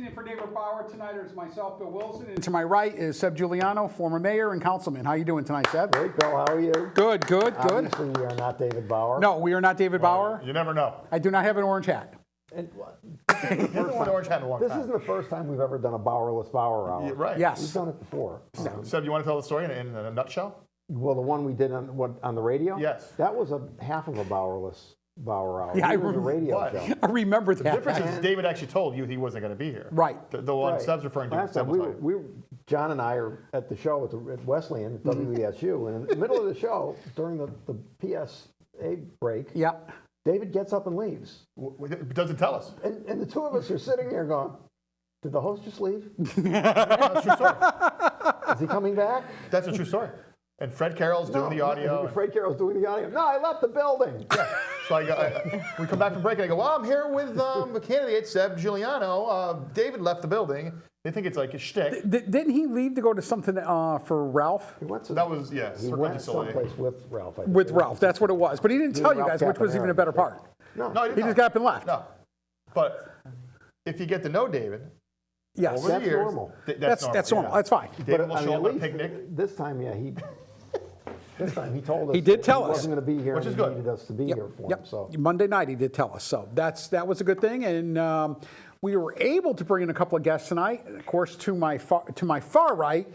in for David Bauer tonight is myself, Bill Wilson, and to my right is Seb Giuliano, former mayor and councilman. How are you doing tonight, Seb? Great, Bill. How are you? Good, good, good. Obviously, we are not David Bauer. No, we are not David Bauer. You never know. I do not have an orange hat. And First one orange hat in a long this time. isn't the first time we've ever done a Bauerless Bauer Hour. Yeah, right. We've Yes. done it before. So do you want to tell the story in a nutshell? Well, the one we did on the radio? Yes. That was a half of a Bauerless Bauer Hour. Yeah, it was a radio What? show. I remember The that. difference is David actually told you he wasn't going to be here. Right. The one Right. Seb's referring to. Last Seb time will tell you. John and I are at the show at Wesleyan, at WESU, and in the middle of the show, during the PSA break, Yeah. David gets up and leaves. It doesn't tell us. And the two of us are sitting there going, did the host just leave? That's a true story. Is he coming back? That's a true story. And Fred Carroll's doing the audio. Fred Carroll's doing the audio. No, I left the building. So we come back from break and I go, well, I'm here with the candidate, Seb Giuliano. David left the building. They think it's like a shtick. Didn't he leave to go to something for Ralph? He went to, That was, yes. he went someplace with Ralph. I think. With Ralph, that's what it was. But he didn't tell you Ralph guys, which was even a better part. No, No, He just got up and left. No. But if you get to know David, Yes. over the That's years, normal. That's normal. yeah. That's fine. David will I mean, show at up at a least picnic. This time, yeah, this time he told us He did that tell he us. wasn't going to be here, Which and is he good. needed us to be here for him. Yep. So Monday night he did tell us. So that was a good thing. And we were able to bring in a couple of guests tonight. Of course, to my far right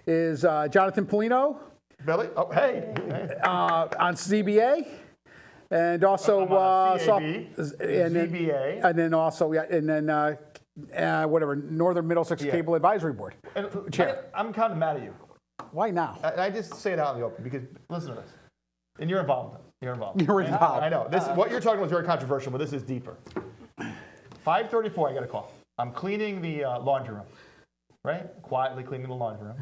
is Jonathan Pulino Billy? Oh, hey. on CBA. And also I'm on CAB, and then, ZBA. and then also whatever Northern Middlesex Yeah. Cable Advisory Board. And Chair. I'm kind of mad at you. Why now? I just say it out in the open because listen to this. And you're involved. You're involved. You're And involved. I know. What you're talking about is very controversial, but this is deeper. 5:34, I got a call. I'm cleaning the laundry room, right? Quietly cleaning the laundry room.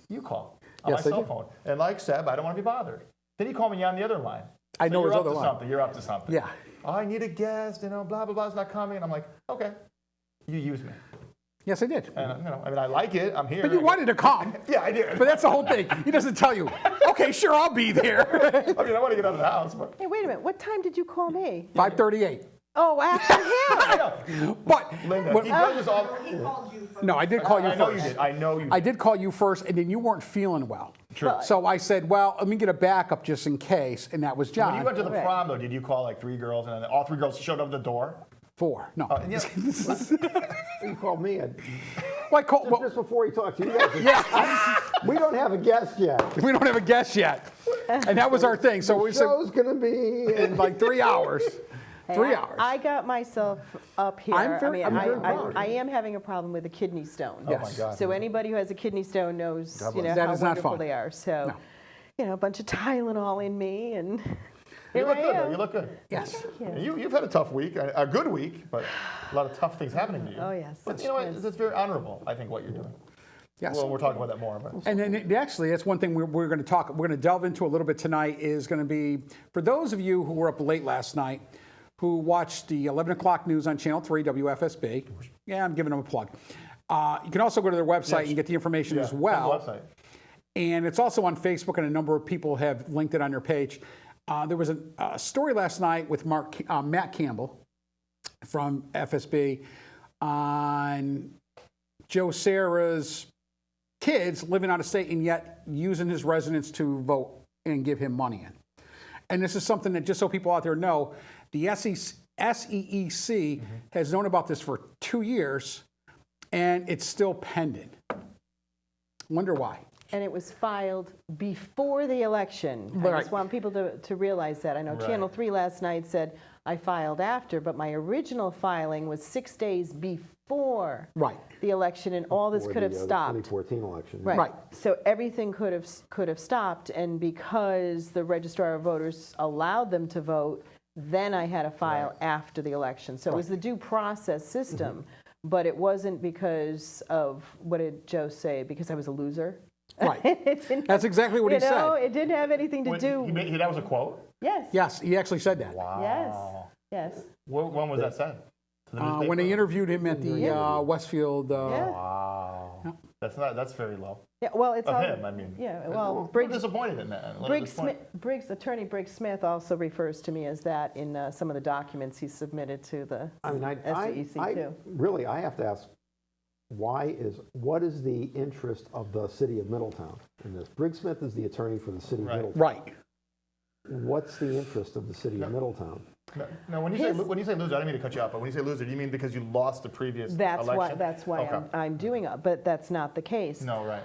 You call on Yes, my I cell do. phone. And like Seb, I don't want to be bothered. Then you call me on the other line. I know you're his up other to line. something. You're up to something. Yeah. Oh, I need a guest, blah, blah, blah, it's not coming. And I'm like, okay, you use me. Yes, I did. And, I like it. I'm here. But you wanted to come. Yeah, I did. But that's the whole thing. He doesn't tell you. Okay, sure, I'll be there. I want to get out of the house, but. Hey, wait a minute. What time did you call me? 5:38. Oh, after him. But Linda, what- he does this all. no, I did call you I know you first. did. I know you did. I did call you first, and then you weren't feeling well. True. So I said, well, let me get a backup just in case, and that was When John. you went to the Right. prom, though, did you call like 3 girls and then all 3 girls showed up at the door? 4. No. And yeah, he called me Well, I called, well, just before he talked to you guys. We don't have a guest yet. we don't have a guest yet. And that was our thing. So we The said, show's going to be in like 3 hours. Hey, 3 hours. I got myself up here. I'm very proud. I am having a problem with a kidney stone. Yes. Oh my God. So anybody who has a kidney stone knows, God you know, bless. That how is not wonderful fun. they are. So, No. you know, a bunch of Tylenol in me, and you here look I good, though. am. You look good. Yes. And you've had a tough week, a good week, but a lot of tough things happening to you. Oh, yes. But you know what? Yes. It's very honorable, I think, what you're doing. Yes. Well, we'll talk about that more. But And then actually, that's one thing we're going to talk. We're going to delve into a little bit tonight. Is going to be for those of you who were up late last night, who watched the 11 o'clock news on Channel 3 WFSB. Yeah, I'm giving them a plug. You can also go to their website and get the information as well. On the website. And it's also on Facebook, and a number of people have linked it on their page. There was a story last night with Matt Campbell from FSB on Joe Serra's kids living out of state and yet using his residence to vote and give him money in. And this is something that, just so people out there know, the SEEC has known about this for 2 years, and it's still pending. Wonder why. And it was filed before the election. I Right. just want people to realize that. I know Right. Channel 3 last night said I filed after, but my original filing was 6 days before Right. the election, and all this For could have the stopped. 2014 election. Right. So everything could have stopped, and because the registrar of voters allowed them to vote, then I had to file after the election. So it was the due process system, but it wasn't because of, what did Joe say? Because I was a loser. Right. It didn't That's exactly what he you know, said. it didn't have anything to do. That was a quote? Yes. Yes, he actually said that. Wow. Yes. Yes. When was that said? To the newspaper? When they interviewed him at the Westfield. Yeah. Wow. That's very low. Yeah. Well, it's Of all. him, I mean. Yeah. Well, I'm Briggs. disappointed in that. A little Briggs disappointed. Smith, attorney Briggs Smith also refers to me as that in some of the documents he submitted to the I mean, SEC I too. really, I have to ask what is the interest of the city of Middletown in this? Briggs Smith is the attorney for the city of Right. Middletown. Right. What's the interest of the city of Middletown? No, when you say loser, I don't mean to cut you off, but when you say loser, do you mean because you lost the previous election? That's why Okay. I'm doing it, but that's not the case. No, right.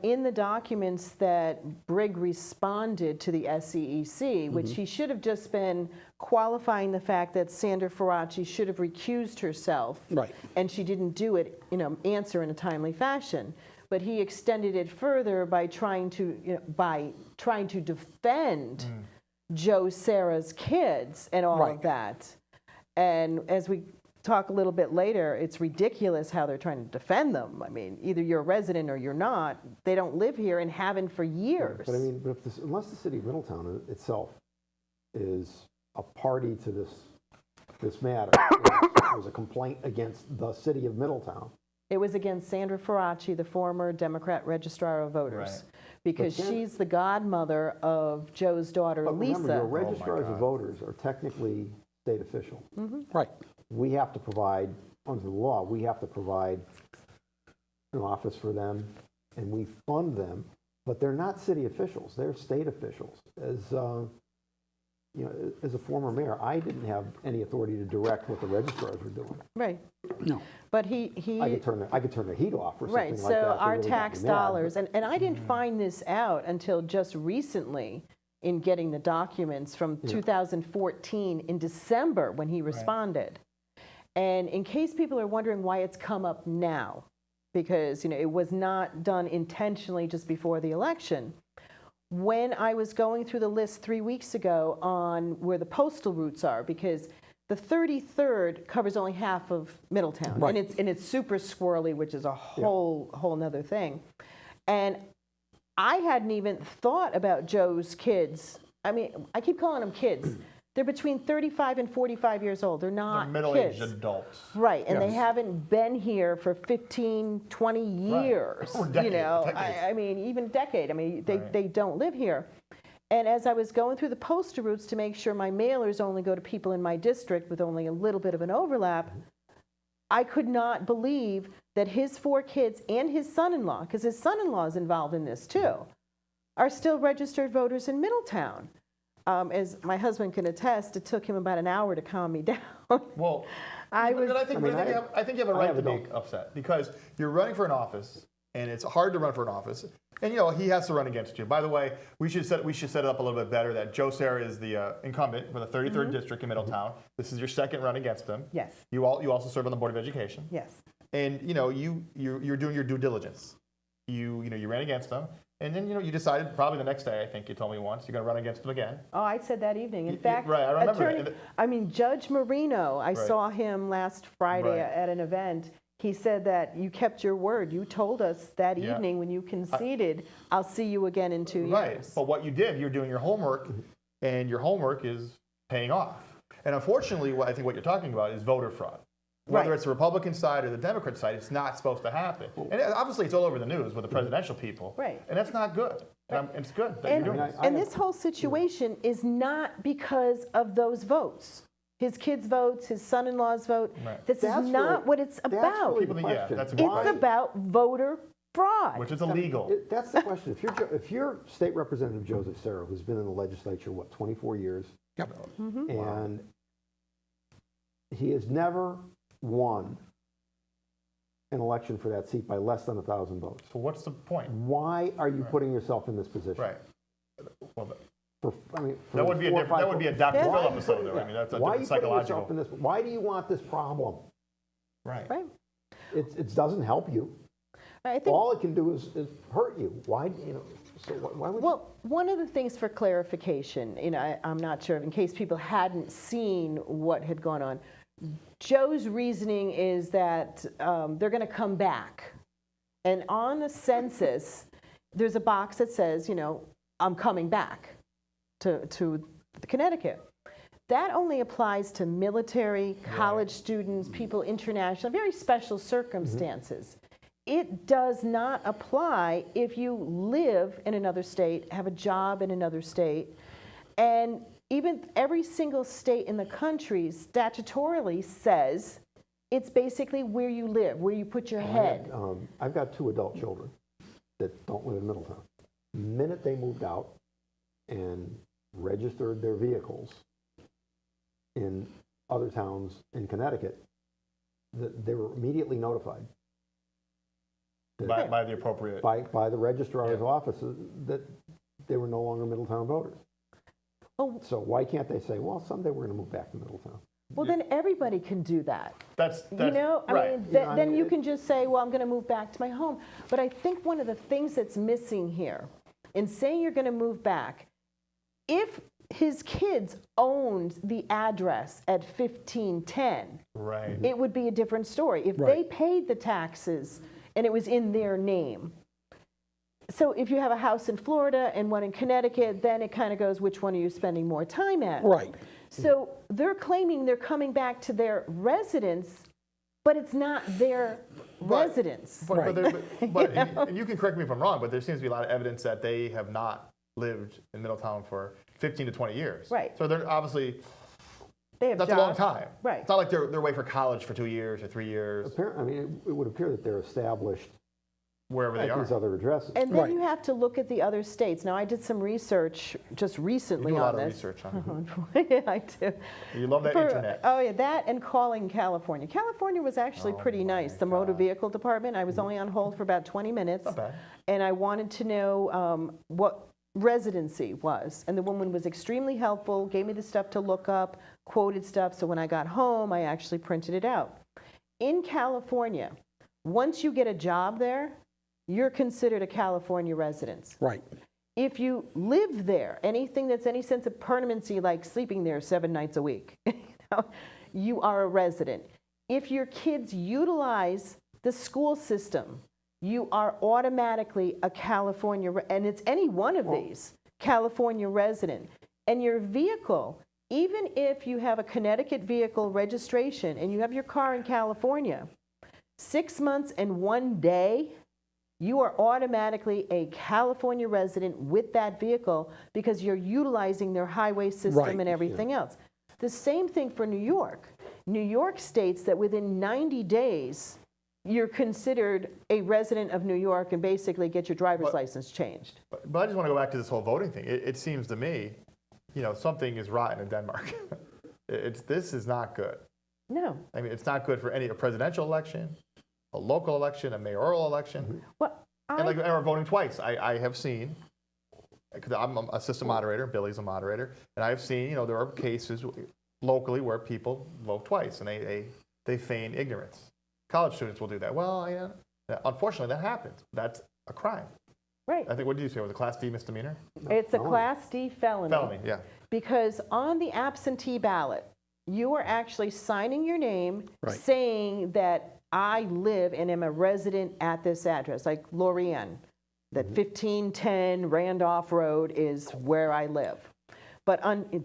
In the documents that Brigg responded to the SCEC, which he should have just been qualifying the fact that Sandra Faraci should have recused herself, Right. and she didn't do it, answer in a timely fashion. But he extended it further by trying to defend Joe Sarah's kids and all Right. of that. And as we talk a little bit later, it's ridiculous how they're trying to defend them. I mean, either you're a resident or you're not. They don't live here and haven't for years. But I mean, unless the city of Middletown itself is a party to this matter, there's a complaint against the city of Middletown. It was against Sandra Faraci, the former Democrat registrar of voters, Right. because she's the godmother of Joe's daughter, But remember, Lisa. your registrars of voters are technically state officials. Right. We have to provide, under the law, we have to provide an office for them, and we fund them, but they're not city officials, they're state officials. As a former mayor, I didn't have any authority to direct what the registrars were doing. Right. No. But he I could turn the heat off or something right, like so that. if they our really got tax me mad. dollars, and I didn't find this out until just recently in getting the documents from 2014 in December when he responded. And in case people are wondering why it's come up now, because it was not done intentionally just before the election. When I was going through the list 3 weeks ago on where the postal routes are, because the 33rd covers only half of Middletown, Right. and it's super squirrely, which is a whole nother thing. And I hadn't even thought about Joe's kids. I mean, I keep calling them kids. They're between 35 and 45 years old. They're They're not middle-aged kids. adults. Right, and they Yes. haven't been here for 15, 20 years. Or decades, decades. I mean, even decade. I mean, Right. they don't live here. And as I was going through the postal routes to make sure my mailers only go to people in my district with only a little bit of an overlap, I could not believe that his 4 kids and his son-in-law, because his son-in-law is involved in this too, are still registered voters in Middletown. As my husband can attest, it took him about an hour to calm me down. Well, I was. I think you have a I right have to a be upset because you're running for an office, and it's hard to run for an office. And he has to run against you. By the way, we should set it up a little bit better. That Joe Sarah is the incumbent for the 33rd district in Middletown. This is your second run against him. Yes. You also serve on the Board of Education. Yes. And you're doing your due diligence. You ran against him, and then you decided probably the next day. I think you told me once you're going to run against him again. Oh, I said that evening. In fact, right, I remember that. Judge Marino, I Right. saw him last Friday Right. at an event. He said that you kept your word. You told us that Yeah. evening when you conceded, I'll see you again in 2 Right. years. But what you did, you're doing your homework, and your homework is paying off. And unfortunately, I think what you're talking about is voter fraud. Whether Right. it's the Republican side or the Democrat side, it's not supposed to happen. And obviously, it's all over the news with the presidential people. Right. And that's not good. And it's good that And, you're doing I mean, this. I- and this whole situation is not because of those votes. His kids' votes, his son-in-law's vote. Right. This That's is not really- what it's that's about. really the People- yeah, question. that's a good It's question. about voter fraud. Which is illegal. That's the question. If you're State Representative Joseph Serra, who's been in the legislature, 24 years, Yep. and he has never won an election for that seat by less than 1,000 votes. So what's the point? Why are you putting yourself in this position? Right. Well, For that would be a 4 or different. 5 That would be a Dr. Yeah. Phil Why are you episode, putting- though. I mean, that's a Why are different you putting yourself psychological. in this? Why do you want this problem? Right. Right. It doesn't help you. I think All it can do is hurt you. Why, so why would Well, one of the things for clarification, I'm not sure, in case people hadn't seen what had gone on, Joe's reasoning is that they're going to come back. And on the census, there's a box that says, I'm coming back to Connecticut. That only applies to military, college students, people international, very special circumstances. It does not apply if you live in another state, have a job in another state, and even every single state in the country statutorily says It's basically where you live, where you put your head. I've got 2 adult children that don't live in Middletown. The minute they moved out and registered their vehicles in other towns in Connecticut, they were immediately notified By the appropriate. by the registrar's office that they were no longer Middletown voters. Oh. So why can't they say, well, someday we're going to move back to Middletown? Well, then everybody can do that. That's You know, I right. mean, Yeah, I then mean, you can just say, well, I'm going to move back to my home. But I think one of the things that's missing here in saying you're going to move back, if his kids owned the address at 1510, Right. it would be a different story. If they Right. paid the taxes and it was in their name. So if you have a house in Florida and one in Connecticut, then it kind of goes, which one are you spending more time at? Right. So they're claiming they're coming back to their residence, but it's not their residence. But, and you can correct me if I'm wrong, but there seems to be a lot of evidence that they have not lived in Middletown for 15 to 20 years. Right. So they're obviously, They have that's jobs. a long time. Right. It's not like they're away for college for 2 years or 3 years, Apparently, I mean, it would appear that they're established wherever they at these are. other addresses. And then Right. you have to look at the other states. Now, I did some research just You recently do a lot on of this. research on Yeah, I do. You love that internet. Oh, yeah, that and calling California. California was actually pretty nice. The motor vehicle department, I was only on hold for about 20 minutes. Not bad. And I wanted to know what residency was. And the woman was extremely helpful, gave me the stuff to look up, quoted stuff. So when I got home, I actually printed it out. In California, once you get a job there, you're considered a California resident. Right. If you live there, anything that's any sense of permanency, like sleeping there 7 nights a week, you are a resident. If your kids utilize the school system, you are automatically a California, and it's any one of these, California resident. And your vehicle, even if you have a Connecticut vehicle registration and you have your car in California, 6 months and 1 day, you are automatically a California resident with that vehicle because you're utilizing their highway system Right. and everything else. The same thing for New York. New York states that within 90 days, you're considered a resident of New York and basically get your driver's license changed. But I just want to go back to this whole voting thing. It seems to me, something is rotten in Denmark. This is not good. No. I mean, it's not good for a presidential election, a local election, a mayoral election. Well, And we're voting twice. I have seen, because I'm an assistant moderator, Billy's a moderator, and I've seen, there are cases locally where people vote twice and they feign ignorance. College students will do that. Well, unfortunately, that happens. That's a crime. right. I think, what did you say? It was a Class D misdemeanor? It's a Class D felony. Felony, yeah. Because on the absentee ballot, you are actually signing your name Right. saying that I live and am a resident at this address, like Lorianne, that 1510 Randolph Road is where I live. But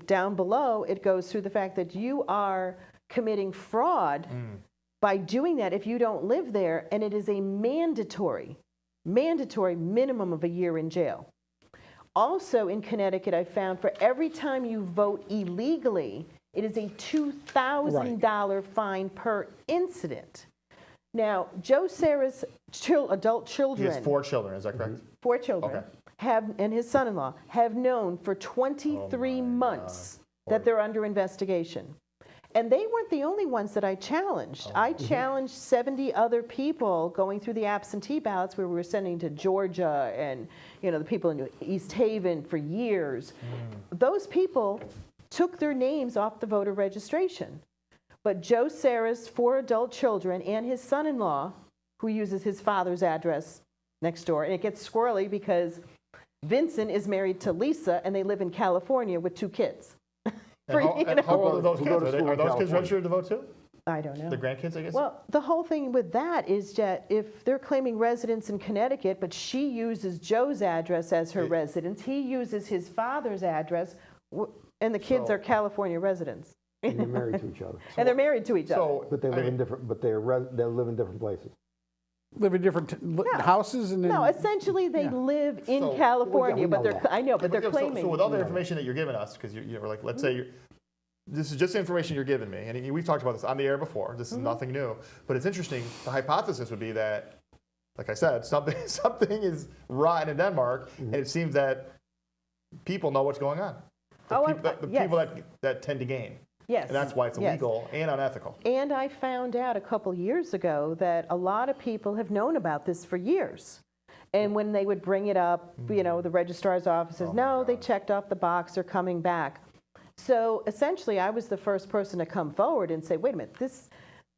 down below, it goes through the fact that you are committing fraud by doing that if you don't live there, and it is a mandatory minimum of a year in jail. Also in Connecticut, I found for every time you vote illegally, it is a $2,000 fine per incident. Now, Joe Sarah's adult He children, has 4 children, is that correct? 4 children, Okay. and his son-in-law have known for 23 months that they're under investigation. And they weren't the only ones that I challenged. I challenged 70 other people going through the absentee ballots where we were sending to Georgia and the people in East Haven for years. Those people took their names off the voter registration. But Joe Sarah's 4 adult children and his son-in-law, who uses his father's address next door, and it gets squirrely because Vincent is married to Lisa and they live in California with 2 kids. And how old are those Who kids? go to school Are in those kids California? registered to vote too? I don't know. The grandkids, I guess? Well, the whole thing with that is that if they're claiming residence in Connecticut, but she uses Joe's address as her residence, he uses his father's address, and the kids So- are California residents. And they're married to each other. And they're married to each other. So, But they I live in mean, different, but they live in different places. Live in different houses and then. No, essentially they live in So- California, Well, yeah, we but know they're, that. I know, but they're so claiming. with all the information that you're giving us, because you're like, let's say this is just the information you're giving me, and we've talked about this on the air before. This is nothing new, but it's interesting. The hypothesis would be that, like I said, something is rotten in Denmark, and it seems that people know what's going on. The people that tend to gain. Yes. And that's why it's illegal and unethical. And I found out a couple years ago that a lot of people have known about this for years. And when they would bring it up, the registrar's office says, no, they checked off the box, they're coming back. So essentially, I was the first person to come forward and say, wait a minute, this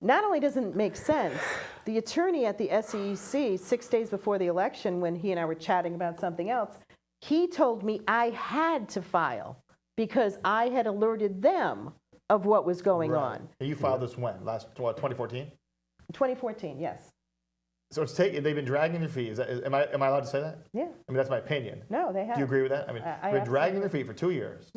not only doesn't make sense, the attorney at the SEC, 6 days before the election, when he and I were chatting about something else, he told me I had to file because I had alerted them of what was going on. And you filed this when? 2014? 2014, yes. So they've been dragging their feet. Am I allowed to say that? Yeah. I mean, that's my opinion. No, they have. Do you agree with that? I mean, I they've been dragging absolutely- their feet for 2 years.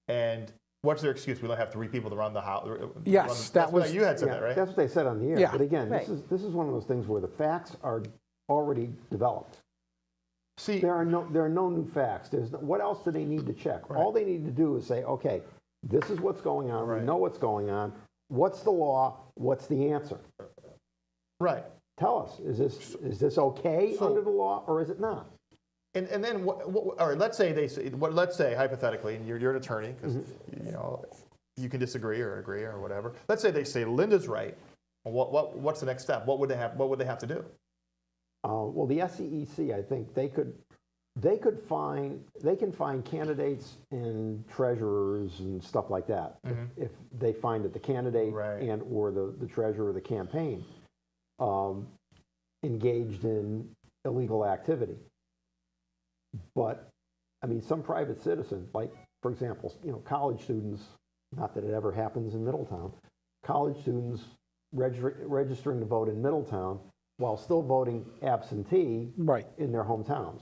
And what's their excuse? We don't have 3 people to run the house. Yes, that was- You had said that, right? That's what they said on the air. Yeah. But again, Right. this is one of those things where the facts are already developed. See, There are no new facts. What else do they need to check? All they need to do is say, okay, this is what's going on. We know what's going on. What's the law? What's the answer? right. Tell us, is this okay under the law or is it not? And then, all right, let's say hypothetically, and you're an attorney, because you can disagree or agree or whatever. Let's say they say Linda's right. What's the next step? What would they have to do? Well, the SEC, I think they can find candidates and treasurers and stuff like that if they find that the candidate and or the treasurer of the campaign engaged in illegal activity. But I mean, some private citizen, like for example, college students. Not that it ever happens in Middletown. College students registering to vote in Middletown while still voting absentee in their hometowns.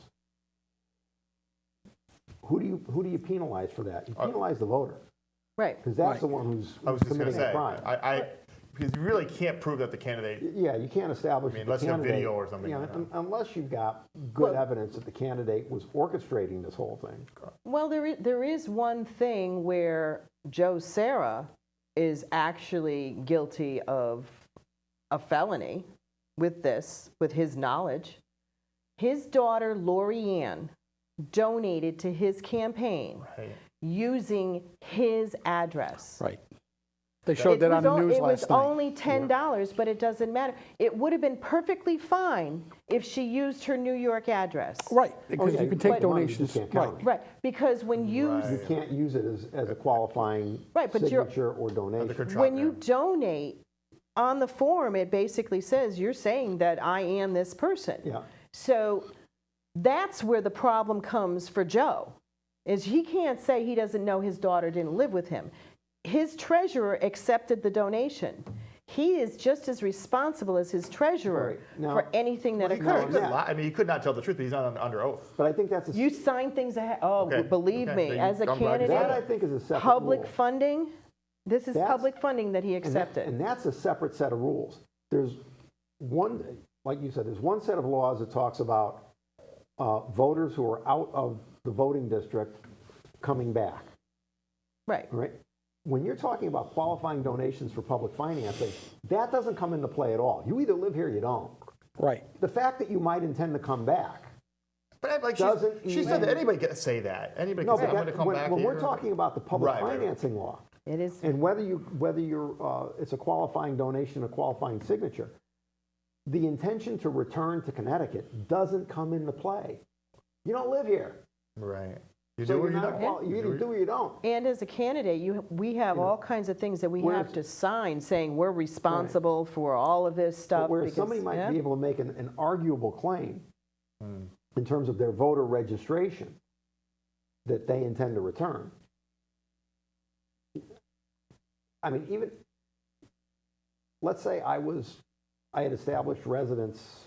Who do you penalize for that? You penalize the voter. Right. Because that's the one who's committing a crime. Because you really can't prove that the candidate. Yeah, you can't establish Unless you have video or something. Unless you've got good evidence that the candidate was orchestrating this whole thing. Well, there is one thing where Joe Serra is actually guilty of a felony with his knowledge. His daughter, Lori Ann, donated to his campaign using his address. Right. They showed that on the news last night. It was only $10, but it doesn't matter. It would have been perfectly fine if she used her New York address. Right, because you can take donations. Right, because when you can't use it as a qualifying signature or donation. When you donate on the form, it basically says you're saying that I am this person. Yeah. So that's where the problem comes for Joe, is he can't say he doesn't know his daughter didn't live with him. His treasurer accepted the donation. He is just as responsible as his treasurer for anything that occurs. I mean, he could not tell the truth, but he's not under oath. But I think that's You sign things ahead. Oh, believe me, as a I'm glad you said candidate, that I think is a separate public rule. funding, this is public funding that he accepted. And that's a separate set of rules. There's one, like you said, there's one set of laws that talks about voters who are out of the voting district coming back. Right. Right? When you're talking about qualifying donations for public financing, that doesn't come into play at all. You either live here or you don't. Right. The fact that you might intend to come back But like she said that anybody can say that. Anybody can say, I'm going to come back when here. we're talking about the public financing law, It is. and whether you're it's a qualifying donation, a qualifying signature, the intention to return to Connecticut doesn't come into play. You don't live here. Right. You So do or you're you not don't. you either do or you don't. And as a candidate, we have all kinds of things that we have to sign saying we're responsible for all of this stuff. Where because, somebody might be able to make an arguable claim in terms of their voter registration that they intend to return. I mean, even, let's say I had established residence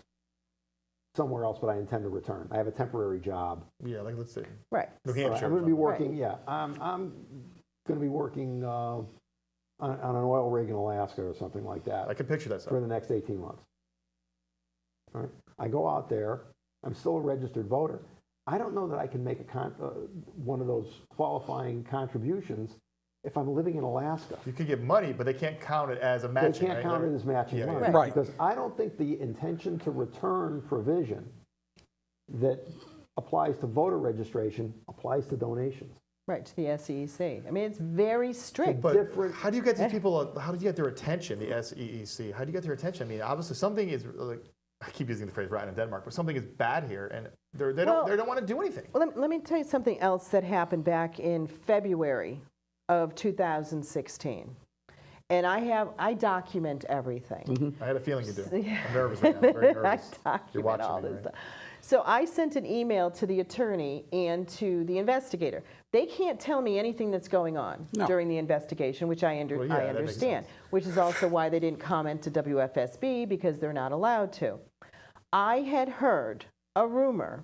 somewhere else, but I intend to return. I have a temporary job. Yeah, like let's see. Right. New Hampshire. I'm going to be working, I'm going to be working on an oil rig in Alaska or something like that. I can picture that stuff. For the next 18 months. All right. I go out there. I'm still a registered voter. I don't know that I can make one of those qualifying contributions if I'm living in Alaska, You could get money, but they can't count it as a they matching. can't right? count it as matching Yeah, money. yeah. Right. Because I don't think the intention to return provision that applies to voter registration applies to donations. Right, to the SEC. I mean, it's very strict. But different- how do you get these people? How do you get their attention? The SEC. How do you get their attention? I mean, obviously something is like, I keep using the phrase "rotten in Denmark," but something is bad here, and they don't want to do anything. Well, let me tell you something else that happened back in February of 2016. And I document everything. I had a feeling you do. Yeah. I'm nervous right now. Very I nervous. You're document watching all me, this right? stuff. So I sent an email to the attorney and to the investigator. They can't tell me anything that's going on No. during the investigation, which I Well, yeah, I that makes understand, sense. which is also why they didn't comment to WFSB, because they're not allowed to. I had heard a rumor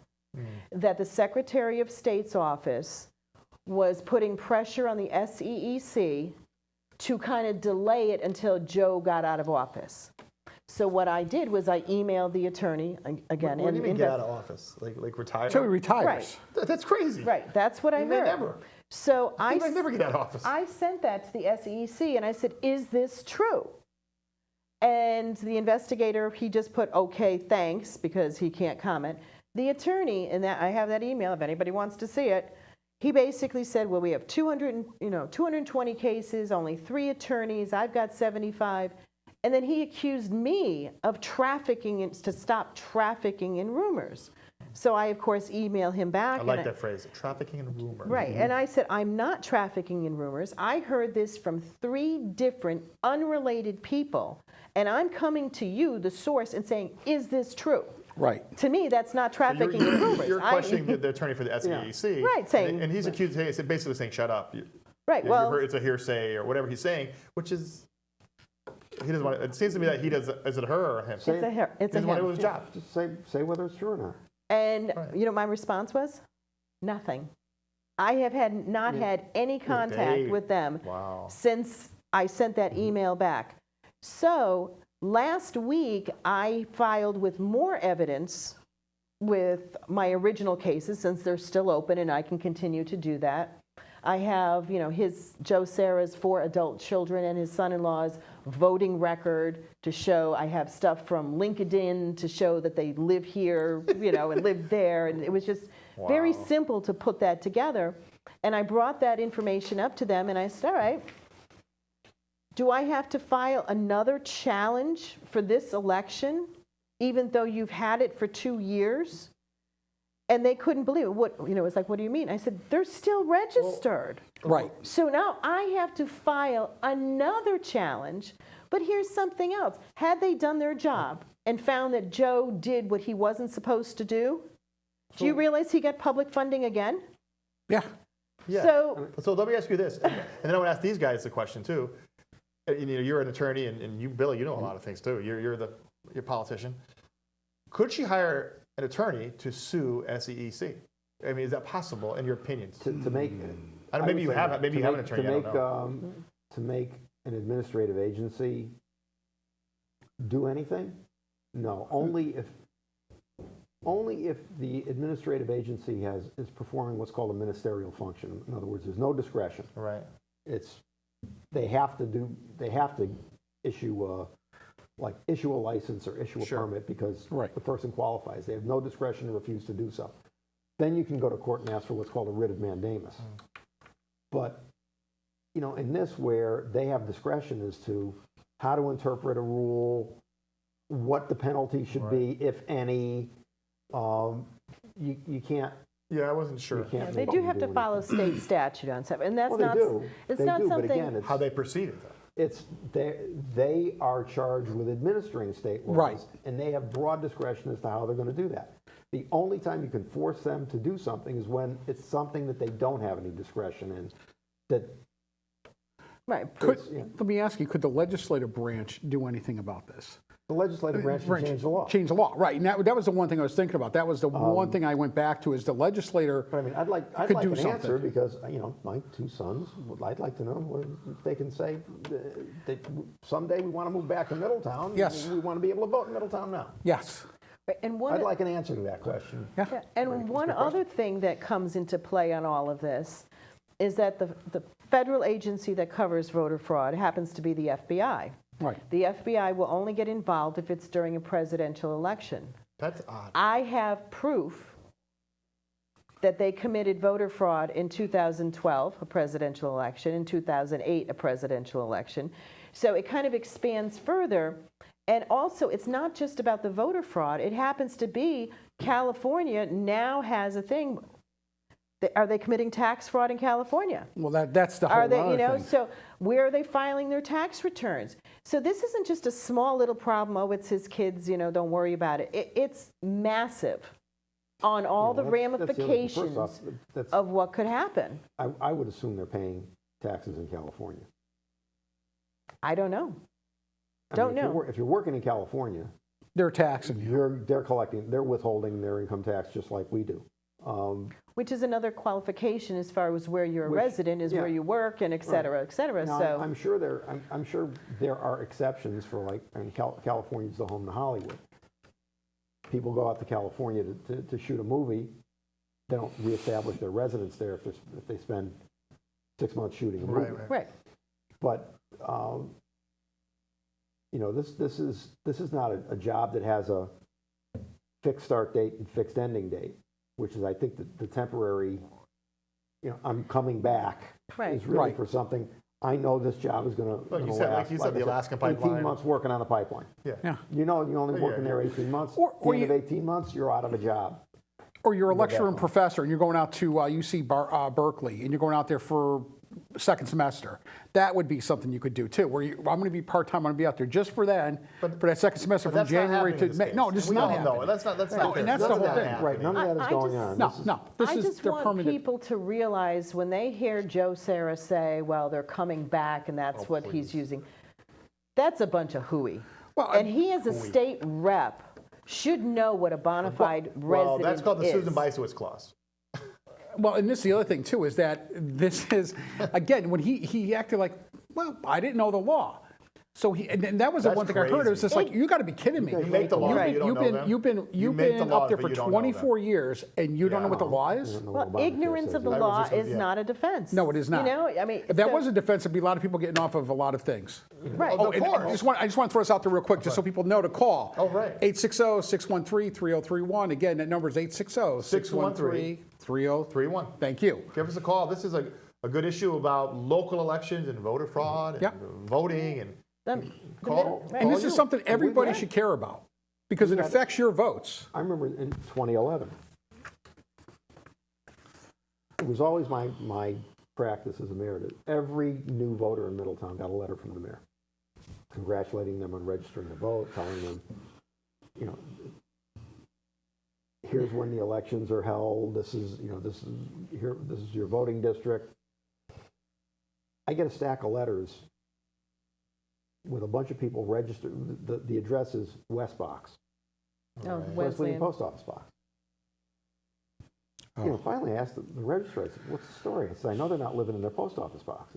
that the Secretary of State's office was putting pressure on the SEC to kind of delay it until Joe got out of office. So what I did was I emailed the attorney again. What do you mean get out invest- of office? Like retire? So he retires. Right. That's crazy. Right, that's what I You may heard. never. So You might never get out of office. I sent that to the SEC and I said, is this true? And the investigator, he just put, okay, thanks, because he can't comment. The attorney, and that I have that email if anybody wants to see it, he basically said, well, we have 220 cases, only 3 attorneys, I've got 75. And then he accused me of trafficking, to stop trafficking in rumors. So I, of course, email him back. I and like that phrase, trafficking in rumors. Right, and I said, I'm not trafficking in rumors. I heard this from 3 different unrelated people, and I'm coming to you, the source, and saying, is this true? Right. To me, that's not trafficking in rumors. You're questioning the attorney for the SEC. Right, saying- And he's accused, basically saying, shut up. Right, You well, heard it's a hearsay or whatever he's saying, which is, he doesn't want it seems to me that he does, is it her or him? it's a He doesn't want to do his job. Just say whether it's true or not. And Right. you know, my response was, nothing. I have not had any contact Dave. with them Wow. since I sent that email back. So last week, I filed with more evidence with my original cases, since they're still open and I can continue to do that. I have, Joe Serra's 4 adult children and his son-in-law's voting record to show. I have stuff from LinkedIn to show that they live here, and live there. And it was just very Wow. simple to put that together. And I brought that information up to them and I said, all right, do I have to file another challenge for this election, even though you've had it for 2 years? And they couldn't believe it. It's like, what do you mean? I said, they're still registered. Right. So now I have to file another challenge. But here's something else. Had they done their job and found that Joe did what he wasn't supposed to do, do you realize he got public funding again? Yeah. Yeah. So let me ask you this, and then I want to ask these guys the question too. You're an attorney, and you, Billy, you know a lot of things too. You're a politician. Could she hire an attorney to sue SEC? I mean, is that possible in your opinion? To make, I don't, maybe you have an attorney. I don't know. To make an administrative agency do anything? No, only if the administrative agency is performing what's called a ministerial function. In other words, there's no discretion. Right. They have to issue a license or issue a Sure. permit because Right. the person qualifies. They have no discretion to refuse to do so. Then you can go to court and ask for what's called a writ of mandamus. But, in this where they have discretion as to how to interpret a rule, what the penalty should be, if any, you can't. Yeah, I wasn't sure You can't They make do them have to do follow anything. state statute on something. And that's Well, not, they do. it's They not do, something. But again, it's, how they proceeded though. they are charged with administering state laws, Right. and they have broad discretion as to how they're going to do that. The only time you can force them to do something is when it's something that they don't have any discretion in. That Right. Let me ask you, could the legislative branch do anything about this? the legislative branch can change the law. Change the law, right. And that was the one thing I was thinking about. That was the one thing I went back to, is the legislator But I mean, I'd like could an do answer something. because my 2 sons. I'd like to know if they can say that someday we want to move back to Middletown. Yes. We want to be able to vote in Middletown now. Yes. And one, I'd like an answer to that question. Yeah. yeah, and one other thing that comes into play on all of this is that the federal agency that covers voter fraud happens to be the FBI. Right. The FBI will only get involved if it's during a presidential election. That's odd. I have proof that they committed voter fraud in 2012, a presidential election, in 2008, a presidential election. So it kind of expands further. And also, it's not just about the voter fraud. It happens to be California now has a thing. Are they committing tax fraud in California? Well, that's the whole Are they, other you know, thing. so where are they filing their tax returns? So this isn't just a small little problem, oh, it's his kids, you know, don't worry about it. It's massive on all the That's the other thing. ramifications First off, that's, of what could happen. I would assume they're paying taxes in California. I don't know. I Don't mean, know. If you're working in California, They're taxing you. they're withholding their income tax just like we do. Which is another qualification as far as where you're a Which- resident is yeah. where you work and et cetera, et cetera. Now, So I'm sure there are exceptions for, like, I mean, California's the home to Hollywood. People go out to California to shoot a movie. They don't reestablish their residence there if they spend 6 months shooting a movie. right. But you know, this is not a job that has a fixed start date and fixed ending date, which is, I think, the temporary. You know, I'm coming back Right. is really Right. for something. I know this job is going to Like you said, last. the I said, Alaskan 18 pipeline. months working on the pipeline. Yeah. You know, you only Yeah, working there yeah. 18 months. Or At the end you- of 18 months, you're out of a job. Or you're a lecturer that and one. professor, and you're going out to UC Berkeley, and you're going out there for second semester. That would be something you could do too. Where I'm going to be part time. I'm going to be out there just for that second semester But from that's not January happening to in this May. case. No, this is We not all happening. know it. That's not No, fair. and that's the None whole of that thing. happening. Right, none of that is I going just- on. No, This is- no. This I is just their want permanent. people to realize when they hear Joe Sarah say, well, they're coming back and that's what he's using, that's a bunch of hooey. Well, And he as a state rep should know what a bona fide resident Well, that's called the is. Susan Bicewicz clause. Well, and this is the other thing too, is that this is, again, when he acted like, well, I didn't know the law. So and that was the That's one thing I heard. It was crazy. just like, you got to be kidding me. You make the laws, but you don't know them. You've You make the been laws, up there but for you don't know them. 24 years, and you don't know what the law You is? don't know what Well, Obamacare ignorance says of the either. law just gonna- is yeah. not a defense. No, it is not. You know, I mean, If that so- was a defense, there'd be a lot of people getting off of a lot of things. right. Oh, And course. I just want to throw this out there real quick, just so people know to call. Oh, right. 860-613-3031. Again, that number is 860-613-3031. 3-1. Thank you. Give us a call. This is a good issue about local elections and voter fraud and Yep. voting and The call. middle- right. And this is something everybody got- should care about because it affects your votes. I remember in 2011, it was always my practice as a mayor that every new voter in Middletown got a letter from the mayor, congratulating them on registering to vote, telling them, you know, here's when the elections are held. This is your voting district. I get a stack of letters with a bunch of people registered. The address is West Box. Oh, Right. Wesleyan Wesleyan. Post Office box. You know, finally I asked the registrar, I said, what's the story? I said, I know they're not living in their post office box.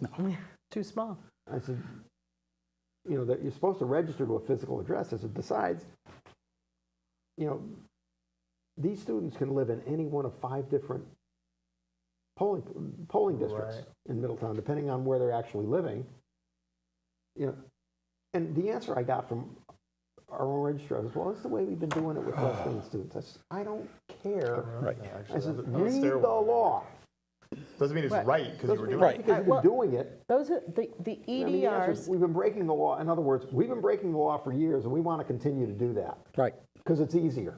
Too small. I said, you know, that you're supposed to register to a physical address. I said, besides, you know, these students can live in any one of 5 different polling districts Right. in Middletown, depending on where they're actually living. You know, and the answer I got from our own registrar was, well, that's the way we've been doing it with Wesleyan students. I said, I don't care. Right. I said, That was read the terrible. law. Doesn't mean it's Right. right because you were doing Right. it. Because you've Well- been doing it. Those are the I mean, the answer is EDRs. we've been breaking the law. In other words, we've been breaking the law for years, and we want to continue to do that Right. because it's easier.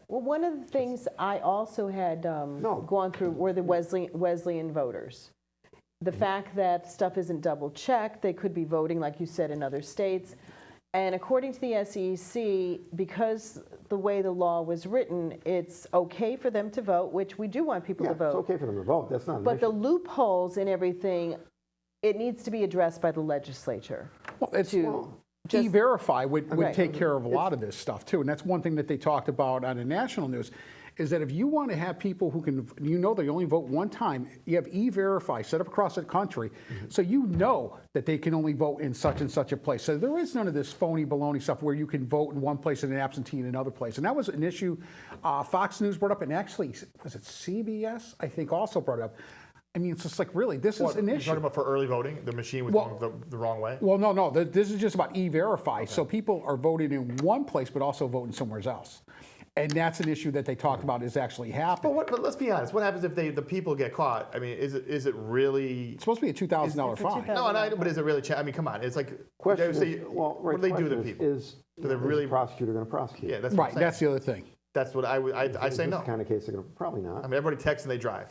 Well, one of the things I also had gone through were the Wesleyan voters. The fact that stuff isn't double checked, they could be voting, like you said, in other states. And according to the SEC, because the way the law was written, it's okay for them to vote, which we do want people Yeah, to vote. it's okay for them to vote. That's not an But the issue. loopholes in everything, it needs to be addressed by the legislature. Well, it's To just- E-Verify would Right. take care of a lot of this stuff too, and that's one thing that they talked about on the national news, is that if you want to have people who can, you know, they only vote one time, you have E-Verify set up across the country, so you know that they can only vote in such and such a place. So there is none of this phony baloney stuff where you can vote in one place and an absentee in another place. And that was an issue Fox News brought up, and actually, was it CBS? I think also brought it up. I mean, it's just like, really, this is an You're issue. talking about for early voting, the machine was Well- going the wrong way? Well, no. This is just about E-Verify. So people are voting in one place, but also voting somewhere else. And that's an issue that they talked about is actually happening. But let's be honest. What happens if the people get caught? I mean, is it really? It's supposed to be a $2,000 fine. No, but is it really? I mean, come on. It's like Question they say, is, well, what do they do to question people? Is Do they is really- the prosecutor going to prosecute? Yeah, that's what I'm Right, saying. that's the other thing. That's what I say In no. this kind of case, they're going to probably not. I mean, everybody texts and they drive.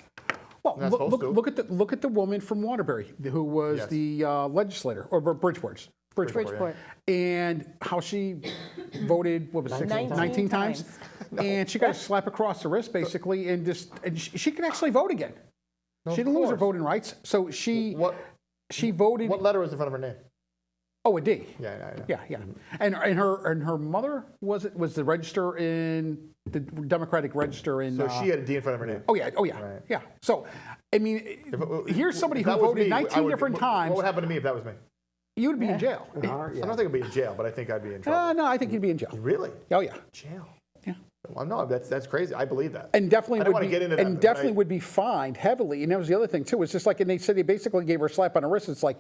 Well, They're not supposed to. look at the woman from Waterbury who was Yes. the legislator, or Bridgeport. Bridgeport. And how she voted, what was it, 19 times? And she got a slap across the wrist, basically, and she can actually vote again. No, She of didn't lose her course. voting rights, so she voted. What letter was in front of her name? Oh, a D. Yeah. Yeah. And her mother was the register in the Democratic Register in. So she had a D in front of her name. Oh yeah. Right. Yeah. So, I mean, here's somebody If who that was voted me, 19 different times. What would happen to me if that was me? You would be in jail. In our- yeah. I don't think I'd be in jail, but I think I'd be in trouble. No, I think you'd be in jail. Really? Oh yeah. Jail? Yeah. Well, no, that's crazy. I believe that. And definitely I don't would wanna be, get into that, and but definitely would be fined heavily. And that was the other thing too. It's just like, and they said they basically gave her a slap on the wrist. It's like,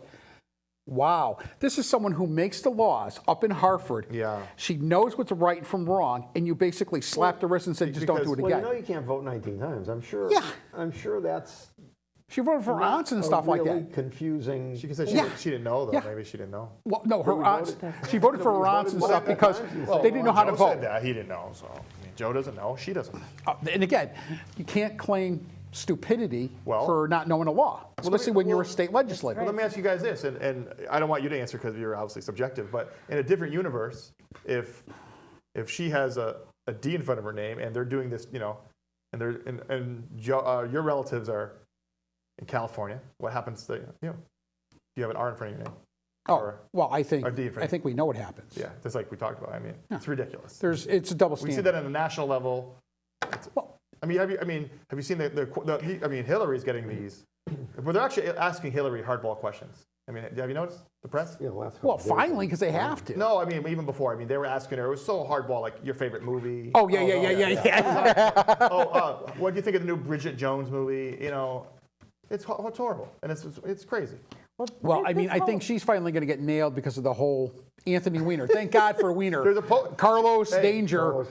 wow, this is someone who makes the laws up in Hartford. Yeah. She knows what's right from wrong, and you basically slapped the wrist and said, just don't do it Well, again. you know you can't vote 19 times. I'm sure. Yeah. I'm sure that's She voted for aunts and stuff like really that. confusing. She can say Yeah. she didn't know, though. Yeah. Maybe she didn't know. Well, no, her we aunts. voted- She voted for her aunts and voted stuff multiple because times. they didn't know how to Joe vote. said that. He didn't know. So, I mean, Joe doesn't know. She doesn't. And again, you can't claim stupidity Well- for not knowing the law, especially when you're a state legislator. Well, let me ask you guys this, and I don't want you to answer because you're obviously subjective, but in a different universe, if she has a D in front of her name and they're doing this, and Joe, your relatives are in California, what happens to do you have an R in front of your name? Oh, well, I think or D for- we know what happens. Yeah, just like we talked about. I mean, it's ridiculous. It's a double We see standard. that on a national level. Well, Have you seen Hillary's getting these, but they're actually asking Hillary hardball questions. I mean, have you noticed the press? Yeah, the last couple well, of days. finally, because they have to. No, I mean, even before. I mean, they were asking her, it was so hardball, like your favorite movie. Oh, yeah. What do you think of the new Bridget Jones movie? It's horrible. And it's crazy. Well, I this mean, I whole- think she's finally going to get nailed because of the whole Anthony Weiner. Thank God for Weiner. There's a Carlos Hey, Danger. Carlos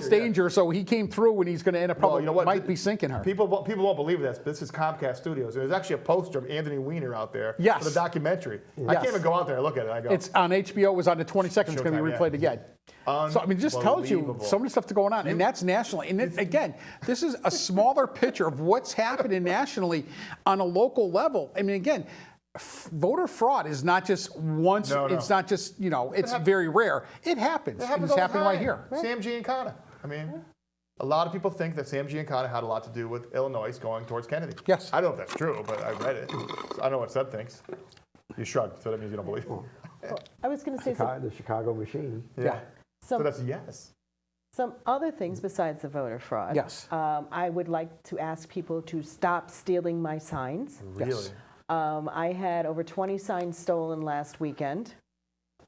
Danger, Danger. So he came through and he's going to end up Well, probably you know what? might be sinking her. People won't believe this, but this is Comcast Studios. There's actually a poster of Anthony Weiner out there Yes. for the documentary. I Yes. can't even go out there and look at it. I go, It's on HBO. It was on the 22nd. It's going to be Showtime, yeah. replayed again. So I mean, it just tells you Unbelievable. some of the stuff that's going on, and that's nationally. And again, this is a smaller picture of what's happening nationally on a local level. I mean, again, voter fraud is not just once. No. It's not just it's very rare. It happens. It and happens it's all the happening right time. here. Sam Giancana. I mean, a lot of people think that Sam Giancana had a lot to do with Illinois going towards Kennedy. Yes. I don't know if that's true, but I read it. So I don't know what Seb thinks. You shrugged, so that means you don't believe it. I was going to say The Chicago machine. Yeah. So that's a yes. some other things besides the voter fraud. Yes. I would like to ask people to stop stealing my signs. Really? I had over 20 signs stolen last weekend.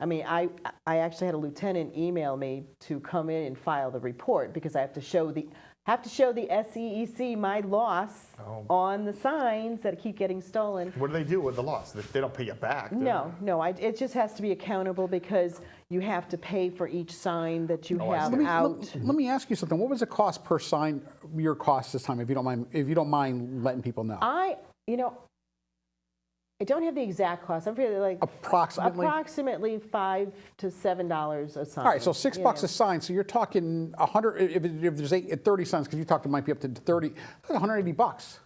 I mean, I actually had a lieutenant email me to come in and file the report because I have to show the SEEC my loss on the signs that keep getting stolen. What do they do with the loss? They don't pay you back. do they? It just has to be accountable because you have to pay for each sign that you have out. Let me ask you something. What was the cost per sign? Your cost this time, if you don't mind. If you don't mind letting people know. I don't have the exact cost. I'm feeling like approximately $5 to $7 a sign. All right, so $6 a sign. So you're talking 100. If there's 30 signs, because you talked, it might be up to 30. That's $180.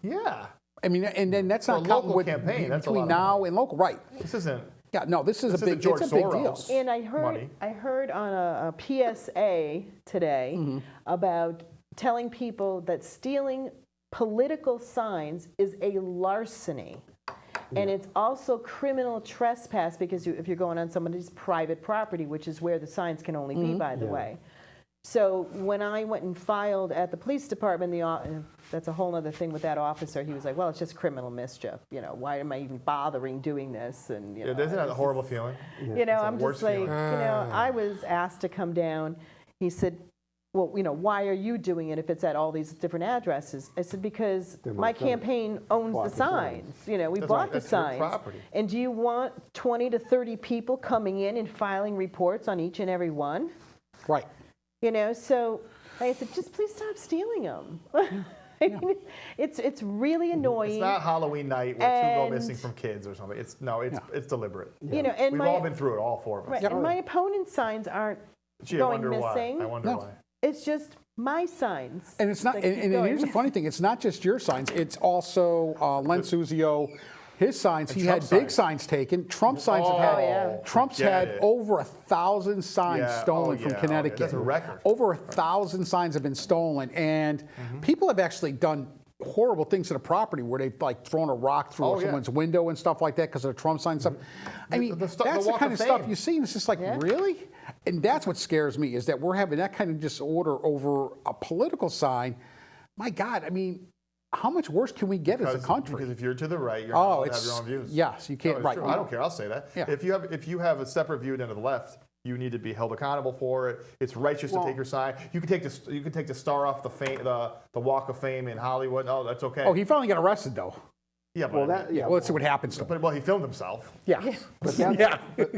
Yeah. I mean, and then that's For not a counting local with campaign, that's a between lot of now money. and local, right? This isn't. Yeah, no, this is a big. George It's a big deal. Soros. And I money. heard on a PSA today Mm-hmm. about telling people that stealing political signs is a larceny. And it's also criminal trespass because if you're going on somebody's private property, which is where the signs can only be, by the way. So when I went and filed at the police department, that's a whole other thing with that officer. He was like, well, it's just criminal mischief. Why am I even bothering doing this? And Isn't that a horrible feeling? I'm worst just like, feeling. I was asked to come down. He said, well, why are you doing it if it's at all these different addresses? I said, because They're my my tenants. campaign owns Bought the the signs. signs. We That's bought right, the that's your signs. property. And do you want 20 to 30 people coming in and filing reports on each and every one? Right. So I said, just please stop stealing them. I mean, it's really annoying. It's not Halloween night where two go And- missing from kids or something. It's deliberate. And We've all been through it, all four of us. right, and my opponent's signs aren't Gee, I going wonder missing. why. I wonder No. why. It's just my signs. And it's not. that And, keep and going. here's the funny thing: it's not just your signs. It's also Len Suzio, his signs. He had Trump big signs. signs taken. Trump signs have had. Oh, yeah. Trump's forget had it. over 1,000 signs Yeah, stolen oh, from yeah, oh, yeah. Connecticut. That's a record. Over 1,000 signs have been stolen, and Mm-hmm. people have actually done horrible things to the property where they've like thrown a rock through Oh, yeah. someone's window and stuff like that because of the Trump sign stuff. I mean, the that's the Walk kind of of stuff Fame. you see, and it's just like, Yeah. really? And that's what scares me is that we're having that kind of disorder over a political sign. My God, I mean, how much worse can we get as a country? Because if you're to the right, you're not allowed to have your own views. yes, you can't. No, it's right. true. I don't care. I'll say that. Yeah. If you have a separate view than to the left, you need to be held accountable for it. It's righteous to take your side. You can take the star off the Walk of Fame in Hollywood. Oh, that's okay. Oh, he finally got arrested though. yeah, but Well, that, yeah. Well, let's see what happens to him. well, he filmed himself. Yeah. But that, Yeah. but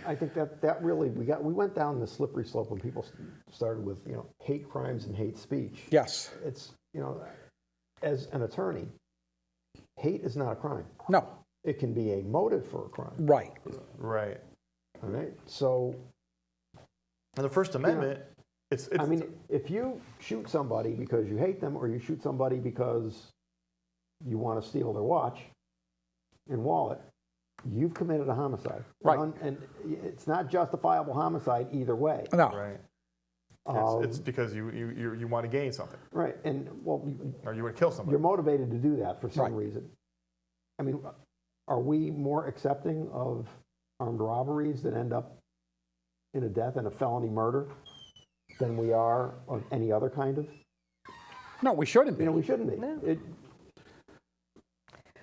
I think that really we went down the slippery slope when people started with hate crimes and hate speech. Yes. It's as an attorney, hate is not a crime. No. It can be a motive for a crime. Right. Right. All right. So And the First Amendment, it's I mean, if you shoot somebody because you hate them, or you shoot somebody because you want to steal their watch and wallet, you've committed a homicide. Right. And it's not justifiable homicide either way. No. right. Um, It's because you want to gain something, Right. And well, or you want to kill somebody. you're motivated to do that for some Right. reason. I mean, are we more accepting of armed robberies that end up in a death and a felony murder than we are of any other kind of? No, we shouldn't be. We shouldn't be. No.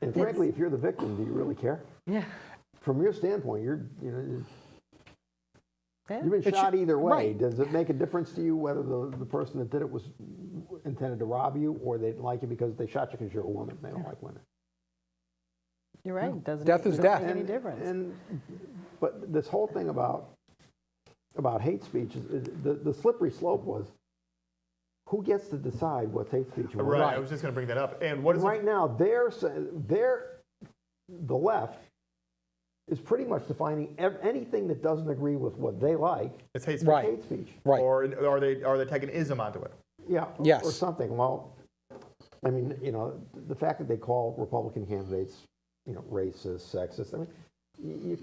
And frankly, if you're the victim, do you really care? Yeah. From your standpoint, you've been It shot should- either way. right. Does it make a difference to you whether the person that did it was intended to rob you, or they didn't like you because they shot you because you're a woman? They don't like women. You're right. It doesn't Death make, is doesn't death. make any difference. But this whole thing about hate speech, the slippery slope was, who gets to decide what's hate speech? and what's Right. not? I was just going to bring that up. And what is Right now, the left is pretty much defining anything that doesn't agree with what they like It's hate speech. Right. hate speech. Right. Or are they taking ism onto it? Yeah. Yes. Or something. Well, I mean, the fact that they call Republican candidates, racist, sexist. I mean,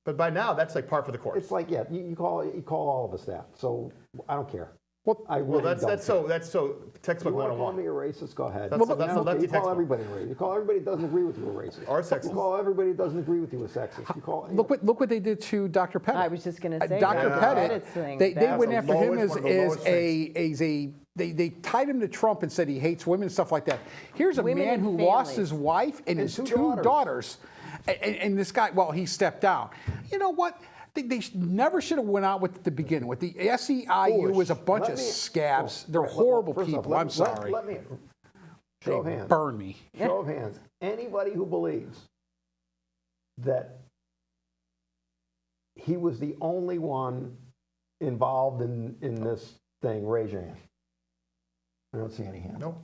But by now, that's like par for the course. it's like, yeah, you call all of us that. So I don't care. Well, I Well, really don't that's care. so You textbook want to call 101. me a racist? Go ahead. That's the Okay, lefty you call textbook. everybody a racist. You call everybody that doesn't agree with you a racist. Or You sexist. call everybody that doesn't agree with you a sexist. You call look what they did to Dr. Pettit. I was just going to say Dr. Dr. Pettit. Pettit's thing. They That's went the after him lowest- as one of the lowest they tied him to Trump and said he hates women and stuff like that. Here's a Women man and who lost families. his wife and his two daughters. And this guy, well, he stepped down. You know what? They never should have went out with it at the beginning. With the SEIU was a bunch of scabs. They're horrible First off, people. I'm sorry. Let me show of They hands. burn me. Show of hands. Anybody who believes that he was the only one involved in this thing, raise your hand. I don't see any hands. No.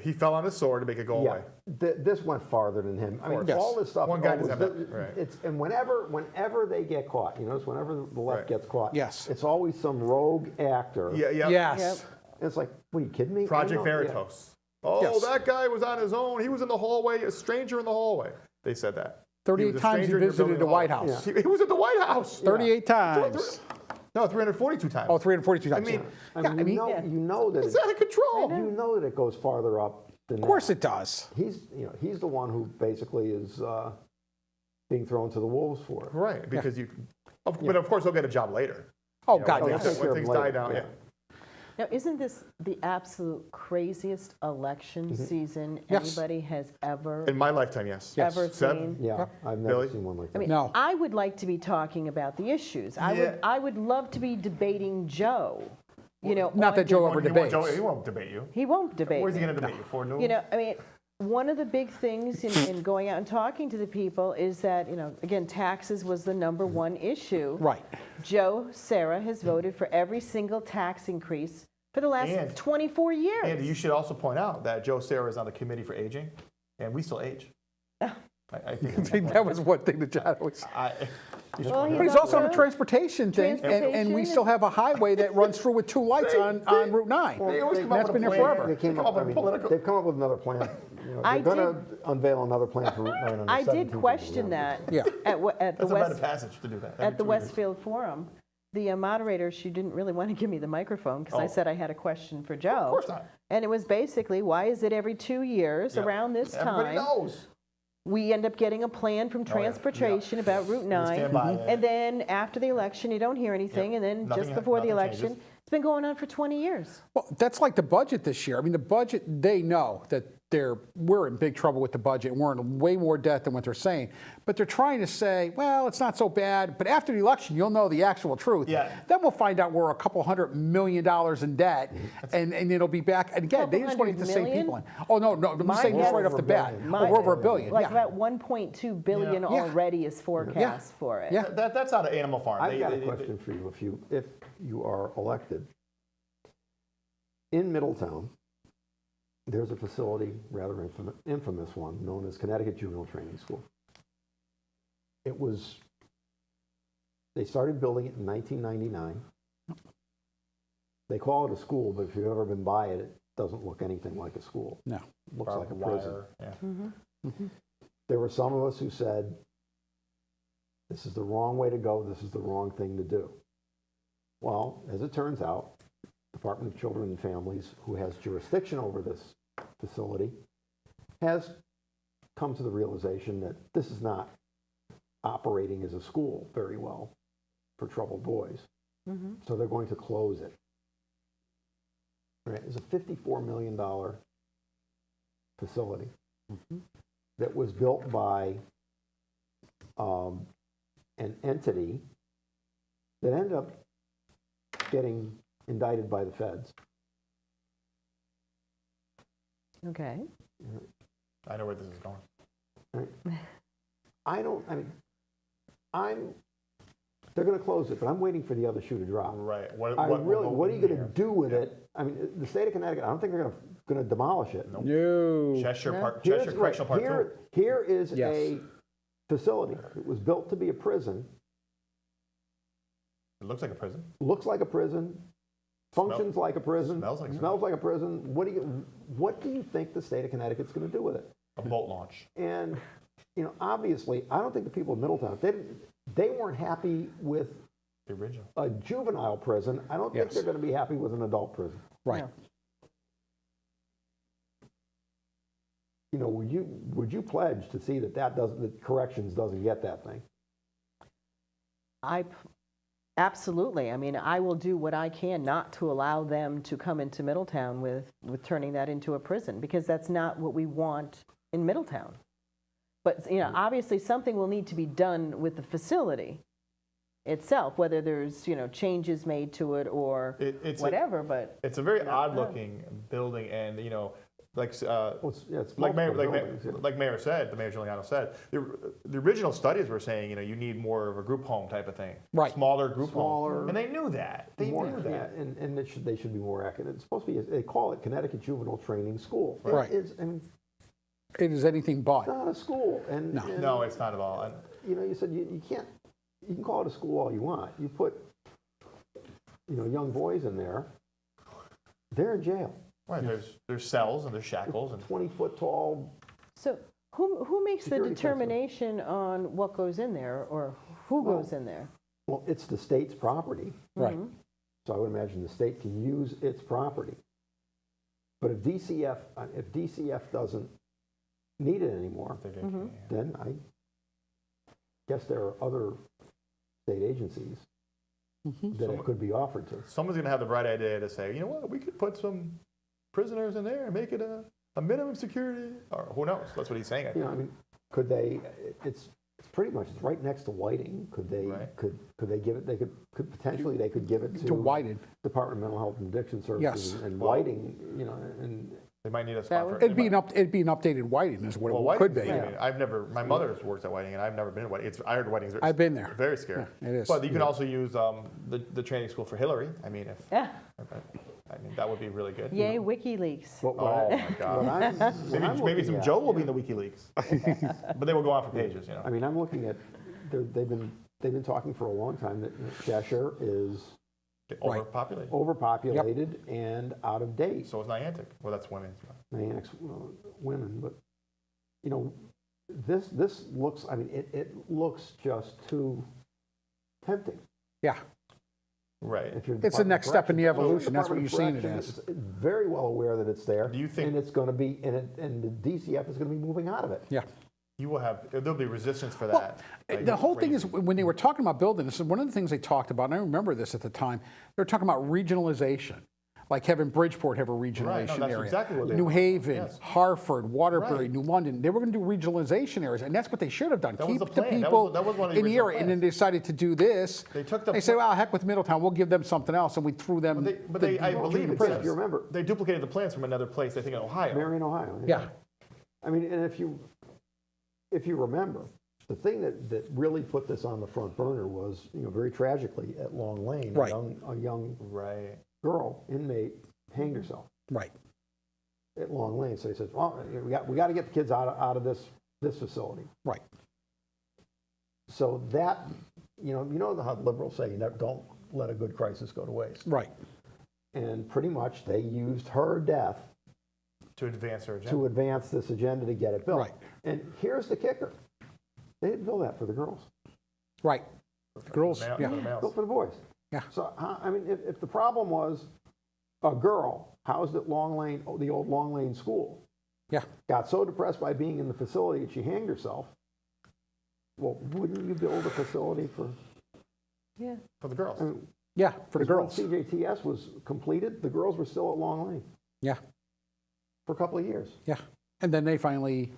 He fell on his sword to make it go away. This went farther than him. I mean, Yes. all this stuff. One guy always- doesn't have that, right. It's and whenever they get caught, whenever the left Right. gets caught, Yes. it's always some rogue actor. Yeah, yeah. Yes. It's like, what are you kidding me? I Project know, Veritas. Oh, Yes. that guy was on his own. He was in the hallway, a stranger in the hallway. They said that. 38 was a times he stranger in your visited building the White hall. House. He was at the White House. 38 times. No, 342 times. Oh, 342 times. I mean, yeah, I mean, you know that it's out of control. you know that it goes farther up than of course it does. He's the one who basically is being thrown to the wolves for it. Right, because but of course he'll get a job later. Oh, God, Oh, yes. take care When of things him die later, down, yeah. Now, isn't this the absolute craziest election season Yes. anybody has ever In my lifetime, yes. ever Seb? seen? Yeah, I've never Billy? seen one like that. I mean, No. I would like to be talking about the issues. Yeah. I would love to be debating Joe Not that Joe ever He won't, debates. he won't debate you. He won't debate Where's he me. going to debate you? Ford News? I mean, one of the big things in going out and talking to the people is that, again, taxes was the number one issue. Right. Joe Sarah has voted for every single tax increase for the last And- 24 years. And you should also point out that Joe Sarah is on the Committee for Aging, and we still age. I think That was one thing that John always. Well, But he's also on the transportation thing, and we Transportation still have a highway that runs through with 2 lights on Route 9. They always come up That's with been a there plan. forever. They came Come up, up with political- they've come up with another plan. I They're going to unveil another plan for Route 9 on the I 17th did of question November. that Yeah. at the That's a better West passage to do that. at the Westfield Forum. The moderator, she didn't really want to give me the microphone because I Oh. said I had a question for Joe. Of course not. And it was basically, why is it every 2 years Yeah. around this Everybody time knows. we end up getting a plan from yeah. transportation about Route 9, stand by it. and then after the election you don't hear anything, and then Nothing just ha- before the nothing election, changes. it's been going on for 20 years. Well, that's like the budget this year. I mean, the budget, they know that we're in big trouble with the budget, and we're in way more debt than what they're saying. But they're trying to say, well, it's not so bad, but after the election, you'll know the actual truth. Yeah. Then we'll find out we're $200 million in debt, and it'll be back. And again, they just want to get the same $200 people in. Oh, no, I'm My saying this guess- right off the bat. My- We're over $1 billion. Like Yeah. about 1.2 billion Yeah. already is forecast for it. Yeah. That's out of Animal Farm. I've got a question for you. If you are elected, in Middletown, there's a facility, rather infamous one, known as Connecticut Juvenile Training School. They started building it in 1999. They call it a school, but if you've ever been by it, it doesn't look anything like a school. No. It looks like a prison. Yeah. There were some of us who said, this is the wrong way to go, this is the wrong thing to do. Well, as it turns out, Department of Children and Families, who has jurisdiction over this facility, has come to the realization that this is not operating as a school very well for troubled boys. So they're going to close it. Right, it's a $54 million facility that was built by an entity that ended up getting indicted by the feds. Okay. I know where this is going. They're going to close it, but I'm waiting for the other shoe to drop. Right. What are you going to do with it? I mean, the state of Connecticut, I don't think they're going to demolish it. No. Cheshire No. Park, Here's- Cheshire Correctional Park 2. Here is Yes. a facility. It was built to be a prison, It looks like a prison. looks like a prison, functions like a prison, Smells like a smells like a prison. What do you think the state of Connecticut's going to do with it? A boat launch. And obviously, I don't think the people of Middletown, they weren't happy with The original. a juvenile prison. I don't think Yes. they're going to be happy with an adult prison. Right. No. Would you pledge to see that corrections doesn't get that thing? Absolutely. I mean, I will do what I can not to allow them to come into Middletown with turning that into a prison, because that's not what we want in Middletown. But, obviously something will need to be done with the facility itself, whether there's, changes made to it or It's whatever, but It's a very odd-looking building, and like It's like Mayor, multiple buildings, yeah. like Mayor Giuliano said, the original studies were saying, you need more of a group home type of thing, Right. Smaller group Smaller. home, and they knew that. They More- knew that. yeah, and they should be more accurate. It's supposed to be, they call it Connecticut Juvenile Training School. Right. It's It is anything but. not a school. And, No. and, No, it's not at all. you said you can't, you can call it a school all you want. You put, young boys in there, they're in jail. Right, there's cells and there's shackles and 20-foot tall. so who makes the Security determination on what goes in there or who goes in there? Well, it's the state's property. Right. So I would imagine the state can use its property. But if DCF doesn't need it anymore, then I guess there are other state agencies that it could be offered to. someone's going to have the bright idea to say, you know what, we could put some prisoners in there and make it a minimum security, or who knows? That's what he's saying. I think. Could they? it's pretty much right next to Whiting. Could they, Right. could they give it, potentially they could give it To Whiting. Department of Mental Health and Addiction Services. Yes. And Well- Whiting, you know, and They might need a That spot would- for It'd be an updated Whiting is what Well, it could Whiting's- be. I mean, I've never. My mother's worked at Whiting, and I've never been to Whiting. I heard Whiting's. I've been there. Very scary. Yeah, it is. But you can also use the training school for Hillary. I mean, Yeah, that would be really good. yay, WikiLeaks. what, Oh my what God. I'm, what I'm Maybe looking some at- Joe will be in the WikiLeaks. But they will go on for pages, you know. I mean, I'm looking at, they've been talking for a long time that Cheshire is Right. Overpopulated. overpopulated and out of date. So is Niantic. Well, that's women. Niantic's women, but, you know, this looks, I mean, it looks just too tempting. Yeah. Right. If you're It's the Department next of step in the Corrections. evolution. That's what Department you're of seeing it Corrections as. is very well aware that it's there. Do you think- And it's going to be, and the DCF is going to be moving out of it. Yeah. You will have. There'll be resistance for Well, that. Like, the whole thing is, crazy. when they were talking about building, this is one of the things they talked about, and I remember this at the time, they were talking about regionalization. Like having Bridgeport have a regionalization that's area. exactly what they New were. Haven, Yes. Hartford, Waterbury, Right. New London. They were going to do regionalization areas, and that's what they should have done. That was Keep the the plan. That people was- that was one of the in the original area, and then plans. they decided to do this. They took the They said, pla- well, heck with Middletown, we'll give them something else, and we threw them. But they, I believe it Chris, says, if you remember- they duplicated the plans from another place. I think in Ohio. Marion, Ohio. Yeah. I mean, and if you remember, the thing that really put this on the front burner was, you know, very tragically at Long Lane, Right. a young Right. girl, inmate, hanged herself Right. at Long Lane. So he says, well, we got to get the kids out of this facility. Right. So that, you know how liberals say, don't let a good crisis go to waste. Right. And pretty much they used her death To advance her agenda. to advance this agenda to get it built. Right. And here's the kicker. They didn't build that for the girls. Right. The girls, For the yeah. males. Built for the boys. Yeah. So, I mean, if the problem was a girl housed at Long Lane, the old Long Lane school, Yeah. got so depressed by being in the facility that she hanged herself, well, wouldn't you build a facility for, Yeah. For the girls. I mean, Yeah, for the when girls. CJTS was completed, the girls were still at Long Lane Yeah. for a couple of years. Yeah. And then they finally,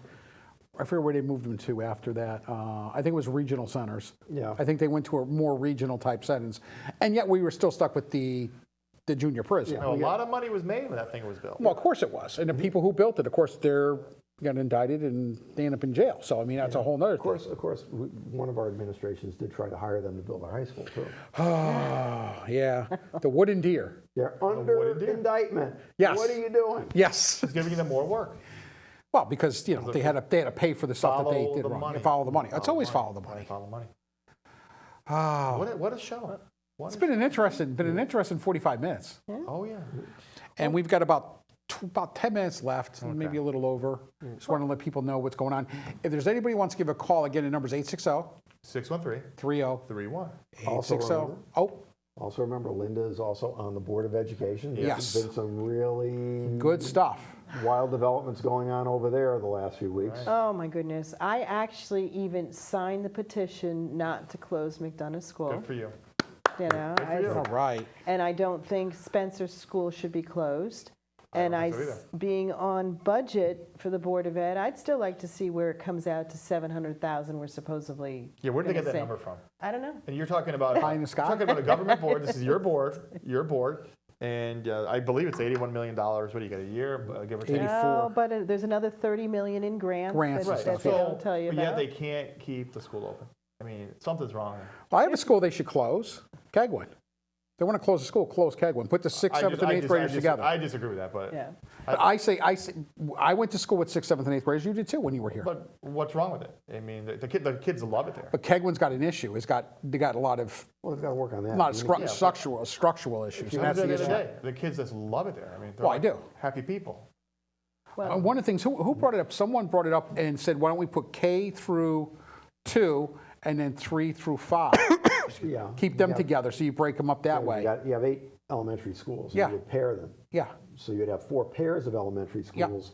I forget where they moved them to after that. I think it was regional centers. Yeah. I think they went to a more regional type settings. And yet we were still stuck with the junior prison. Yeah. No, a lot of money was made when that thing was built. Well, of course it was. And the people who built it, of course, they're got indicted and they end up in jail. So, I mean, that's a whole nother Of course, one of our administrations did try to hire them to build our high school, too. thing. Oh, yeah. The wooden deer. They're under wooden deer. indictment. Yes. What are you doing? Yes. It's giving them more work. Well, because, you know, they had to pay for the stuff that they Follow did the wrong. money. Follow the money. It's always follow the money. Follow the money. Oh, What a show. it's been an interesting 45 minutes. Oh, yeah. And we've got about 10 minutes left, maybe a little over. Just want to let people know what's going on. If there's anybody who wants to give a call, again, the number is 860-30. 613-31. 860. Oh, Also remember, Linda is also on the Board of Education. Yes. There's been some really good stuff. wild developments going on over there the last few weeks. Oh, my goodness. I actually even signed the petition not to close McDonough School. Good for you. You know, All right. and I don't think Spencer School should be closed. And don't think so either. being on budget for the Board of Ed, I'd still like to see where it comes out to 700,000. We're supposedly. Yeah, where did they get gonna that say. number from? I don't know. And you're talking about Pie in the sky? You're talking about a government board. This is your board, and I believe it's $81 million. What do you get a year, give or take? 84. No, but there's another 30 million in grants, Grants and that, stuff, that they yeah. don't tell you but yet about. they can't keep the school open. I mean, something's wrong there. Well, I have a school they should close, Kegwin. They want to close the school, close Kegwin. Put the 6th, 7th, and 8th graders together. I disagree with that, but Yeah. But I went to school with 6th, 7th, and 8th graders. You did too when you were here. but what's wrong with it? I mean, the kids love it there. But Kegwin's got an issue. They got a lot of Well, they've got to work on that. structural issues, and At that's the the end of issue. the day, the kids just love it there. I mean, they're Well, I like do. happy people. Well, One of the things, who brought it up? Someone brought it up and said, why don't we put K through 2 and then 3 through 5? Yeah. Keep them together so you break them up that way. You have 8 elementary schools. Yeah. And you would pair them. Yeah, So you'd have 4 pairs of elementary Yeah. schools.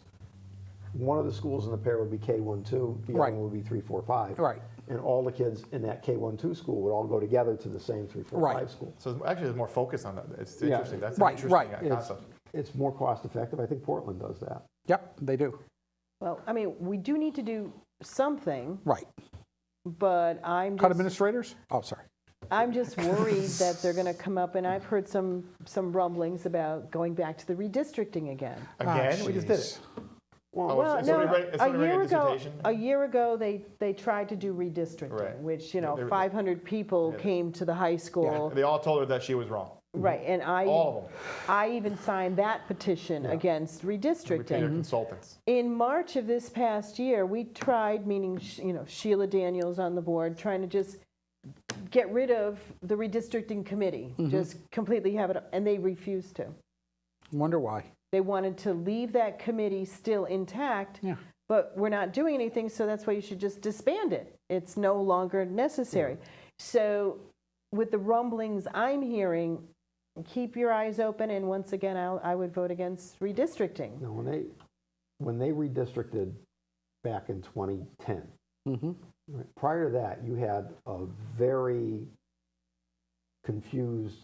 One of the schools in the pair would be K1-2, the Right. other one would be 3-4-5. Right. And all the kids in that K1-2 school would all go together to the same 3-4-5 Right. school. So actually, there's more focus on that. It's Yeah. interesting. That's Right, an right. interesting concept. It's more cost effective. I think Portland does that. yep, they do. well, I mean, we do need to do something. Right. but I'm Cut just, administrators? Oh, sorry. I'm just worried that they're going to come up, and I've heard some rumblings about going back to the redistricting again. Again, we just did it. Well, Well, is no, somebody writing- is somebody writing a dissertation? a year ago, they tried to do redistricting, Right. which, They were- 500 people came to the high school. They all told her that she was wrong. Right, and All of them. I even signed that petition against We paid her redistricting. consultants. In March of this past year, we tried, meaning, Sheila Daniels on the board, trying to just get rid of the redistricting committee, just completely have it, and they refused to. Wonder why. They wanted to leave that committee still intact, Yeah. but we're not doing anything, so that's why you should just disband it. It's no longer necessary. So with the rumblings I'm hearing, keep your eyes open, and once again, I would vote against redistricting. No, when they redistricted back in 2010, right, prior to that, you had a very confused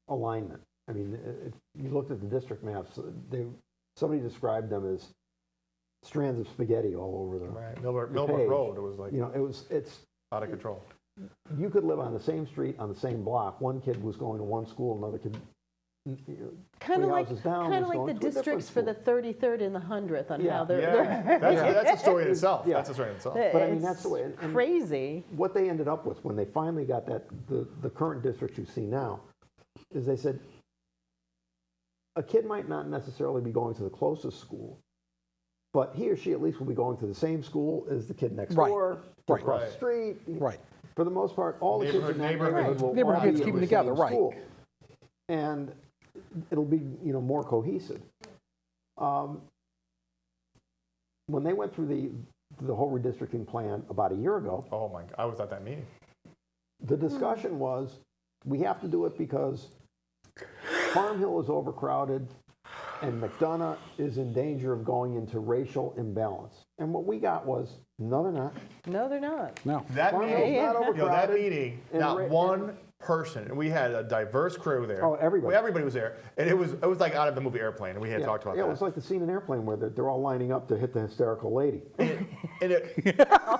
alignment. I mean, if you looked at the district maps, somebody described them as strands of spaghetti all over the Right. Milbrook page. Road, it was like it's out of control. you could live on the same street on the same block. One kid was going to one school, another kid Kind of three like, houses down kind of was like the going to a different districts for the school. 33rd and the 100th on Yeah. how they're Yeah, that's a story in itself. Yeah. That's a story in itself. But I mean, it's that's the way. And crazy. what they ended up with when they finally got the current district you see now, is they said a kid might not necessarily be going to the closest school, but he or she at least will be going to the same school as the kid next Right. door, Right. across Right. the street. Right. For the most part, all the kids in that Neighborhood neighborhood will Neighborhood all be kids in keep the them together, same right. school. And it'll be more cohesive. When they went through the whole redistricting plan about a year ago, Oh my God, I was at that meeting. the discussion was, we have to do it because Farm Hill is overcrowded and McDonough is in danger of going into racial imbalance. And what we got was, no, they're not. No, they're not. No. That Farm meeting, Hill's not that overcrowded. meeting, And not one person, and we had a diverse crew there. Oh, everybody. Well, everybody was there, and it was like out of the movie Airplane, and we had talked about Yeah, that. it was like the scene in Airplane where they're all lining up to hit the hysterical lady. And it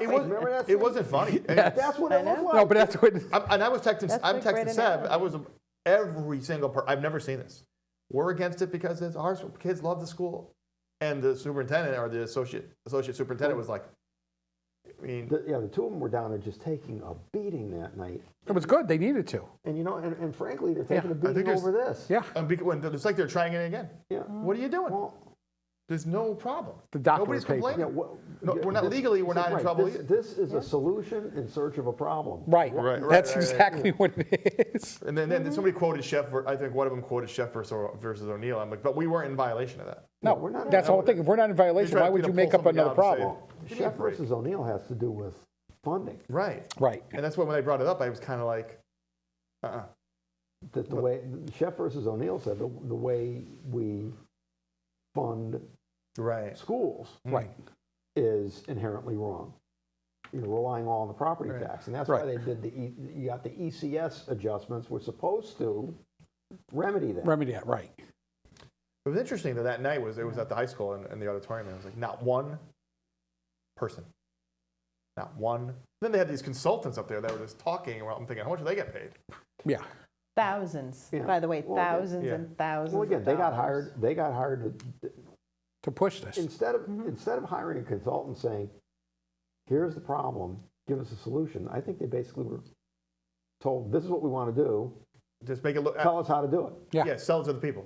Remember that it scene? wasn't funny. And, That's what it looked like. No, but that's what. I was texting. That's I'm a great texting Seb. analogy. I was every single person. I've never seen this. We're against it because our kids love the school, and the superintendent or the associate superintendent was like, I mean, The two of them were down there just taking a beating that night. It was good. They needed to. And and frankly, they're taking a think beating there's- over this. Yeah. it's like they're trying it again. Yeah. What are you doing? Well, There's no problem. The doctor Nobody's was paid for it. complaining. yeah, No, we're not legally. We're not in right, trouble This, either. this is a solution in search of a problem. Right. Right, That's right, exactly what it is. And then somebody quoted Chef. I think one of them quoted Chef versus O'Neill. I'm like, but we weren't in violation of that. No, we're not- that's the whole thing. If we're not in violation, You're why trying would to you pull make up something another out and say, problem? Give me a Chef break. versus O'Neill has to do with funding. Right. Right. And that's why when they brought it up, I was kind of like, That the way Chef versus O'Neill said the way we fund right. schools Right. is inherently wrong. Relying all on the property Right. tax, and that's why Right. they did you got the ECS adjustments were supposed to remedy that. Remedy that. Right. It was interesting that night it was at the high school in the auditorium. And it was like not one person, not one. Then they had these consultants up there that were just talking. And I'm thinking, how much do they get paid? Yeah. Thousands, Yeah. by the way, Well, again- thousands Yeah. and thousands. Well, again, of they got dollars. hired. They got hired To push this. instead of hiring a consultant saying, "Here's the problem, give us a solution." I think they basically were told, "This is what we want to do. Just make it look. Tell us how to do it." Yeah. Yeah, sell it to the people.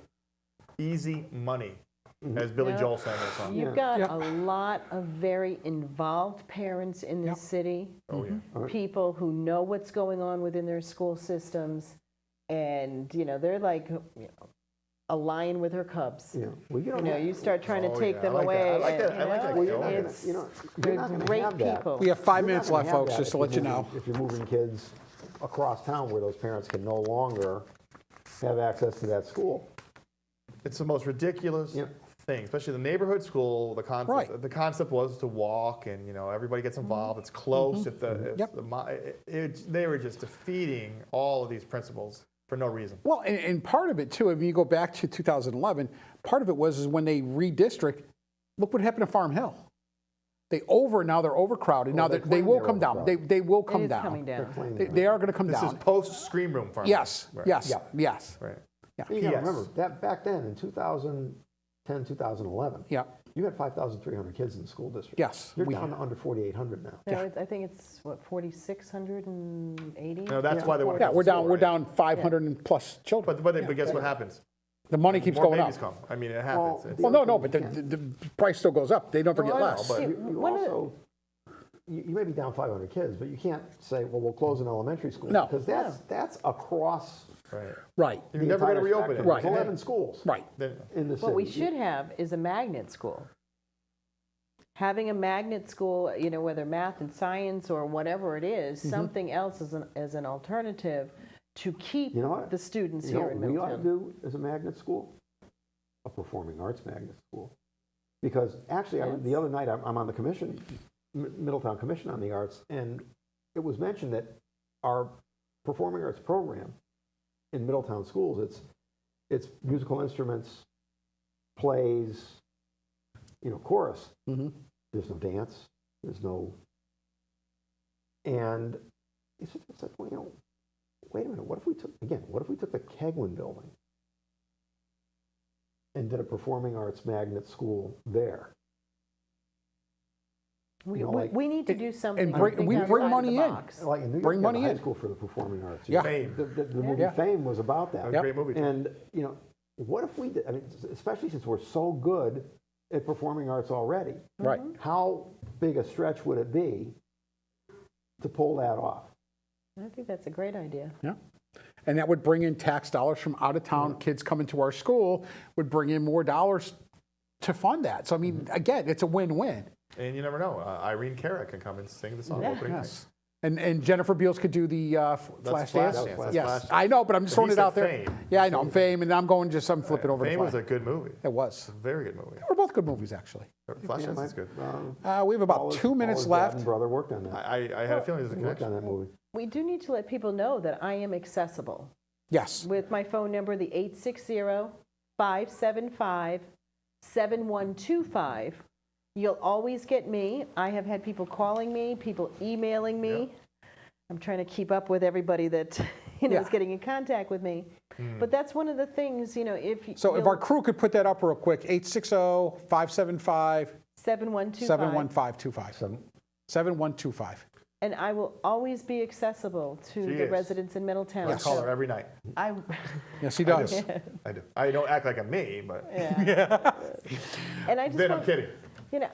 Easy money, as Billy Yeah. Joel sang in the song. You've Yeah. got Yeah. a lot of very involved parents in this Yeah. city, Oh yeah. Right. people who know what's going on within their school systems, and they're like a lion with her cubs. Yeah. Well, you don't have- You start trying to Oh, take yeah. them I like away. that. I like that. and, I like that. Well, you're not It's- gonna, you're they're not going to great have that. people. We have 5 You're minutes not left, gonna have folks, that just to if let you you're know. moving- If you're moving kids across town where those parents can no longer have access to that school. It's the most ridiculous Yeah. thing, especially the neighborhood school. The concept, Right. the concept was to walk, and everybody gets involved. It's close. If Yep. they were just defeating all of these principles for no reason. Well, and part of it too, if you go back to 2011, part of it was when they redistrict. Look what happened to Farm Hill. Now they're overcrowded. Well, Now they they claim will they're come down. overcrowded. They will It come is down. coming down. They are going to come This down. is post screen room pharmacy. Yes, Right. yes, Yeah. yes. Right. You got to PS. remember that back then in 2010, 2011, Yeah. you had 5,300 kids in the school district. Yes, You're we down to under 4,800 now. No, I think it's, what, 4,680? No, that's why they want to. Yeah, we're down 500 and plus children. But guess what happens? The money keeps More going up. babies come. I mean, it happens. It's- Well, no, but the price still goes up. They don't get I know, less. but- You One of the- also, you may be down 500 kids, but you can't say, well, we'll close an elementary school. No. Because that's across right. Right, You're the never going to entire reopen it. spectrum. Right. There's 11 schools right. Then- in the city. What we should have is a magnet school. Having a magnet school, whether math and science or whatever it is, something else as an alternative to keep You know what? the students You know here what in we ought to Middletown. do as a magnet school? A performing arts magnet school. Because actually, Yes. the other night, I'm on the commission, Middletown Commission on the Arts, and it was mentioned that our performing arts program in Middletown schools, it's musical instruments, plays, chorus. Mhm. There's no dance. There's no. And it's like, well, wait a minute. What if we took the Keglin building and did a performing arts magnet school there? We need to do something. we bring money in. Like in New York, Bring you have money a high in. school for the performing arts. Yeah. Fame. The movie Yeah. Fame was about that. A great movie. And what if we did? I mean, especially since we're so good at performing arts already, Right. how big a stretch would it be to pull that off? I think that's a great idea. Yeah. And that would bring in tax dollars from out of town. Kids coming to our school would bring in more dollars to fund that. So, I mean, again, it's a win-win. And you never know. Irene Cara can come and sing the song Yeah. opening night. Yes. And Jennifer Beals could do the flash Flash dance. Dance, that's Yes, Flash I know, but I'm just But throwing he it out said there. Fame. Yeah, I know. I'm Fame, and I'm flipping over Fame to was Flash. a good movie. It was. A very good movie. They were both good movies, actually. Flash Dance is good. We have about 2 minutes left. Brother worked on that. I had a feeling there's a He worked on connection. that movie. We do need to let people know that I am accessible. Yes. With my phone number, the 860-575-7125. You'll always get me. I have had people calling me, people emailing me. Yep. I'm trying to keep up with everybody that Yeah. is getting in contact with me. But that's one of the things, So if our crew could put that up real quick, 860-575-7125. 7125. 7125. And I will always be accessible to She the is. residents in Middletown. I call her every night. I, Yes, he does. I do. I don't act like I'm me, but and I just then I'm want, kidding.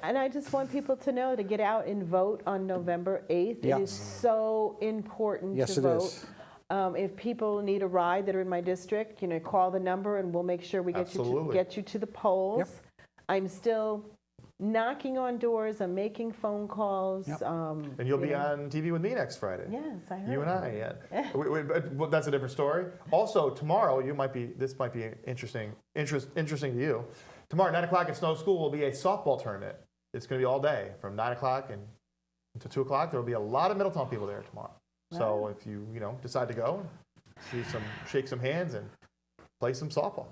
and I just want people to know to get out and vote on November 8th. Yeah. It is so important Yes, to it vote. is. If people need a ride that are in my district, call the number and we'll make sure we get Absolutely. you to the polls. Yep. I'm still knocking on doors. I'm making phone calls. Yep. And you'll be on TV with me next Friday. Yes, I heard. You and I, yeah. But that's a different story. Also, tomorrow, this might be interesting to you. Tomorrow, 9 o'clock at Snow School will be a softball tournament. It's going to be all day, from 9 o'clock to 2 o'clock. There will be a lot of Middletown people there tomorrow. So if you decide to go, shake some hands and play some softball.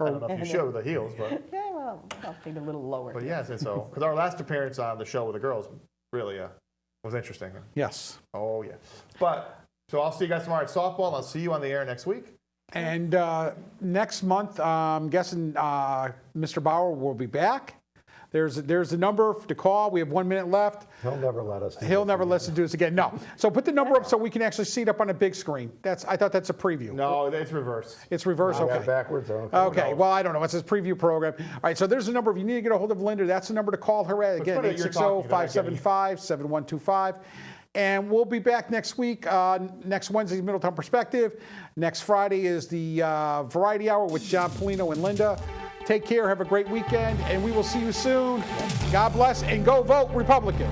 I don't know if you should with the heels, but Yeah, well, I'll think a little lower. but yes, and so because our last appearance on the show with the girls really was interesting. Yes. Oh yeah, but so I'll see you guys tomorrow at softball. I'll see you on the air next week. And next month, I'm guessing Mr. Bauer will be back. There's a number to call. We have 1 minute left. He'll never let us. He'll never let us do this again. No. So put the number up so we can actually see it up on a big screen. I thought that's a preview. No, it's reversed. It's reverse. Okay. Okay. Backwards. Okay. Well, I don't know. It's his preview program. All right. So there's the number. If you need to get a hold of Linda, that's the number to call her at. Again, funny that you're talking, they're not getting 860-575-7125. And we'll be back next week. Next Wednesday's Middletown Perspective. Next Friday is the Variety Hour with John Pulino and Linda. Take care. Have a great weekend. And we will see you soon. God bless and go vote Republican.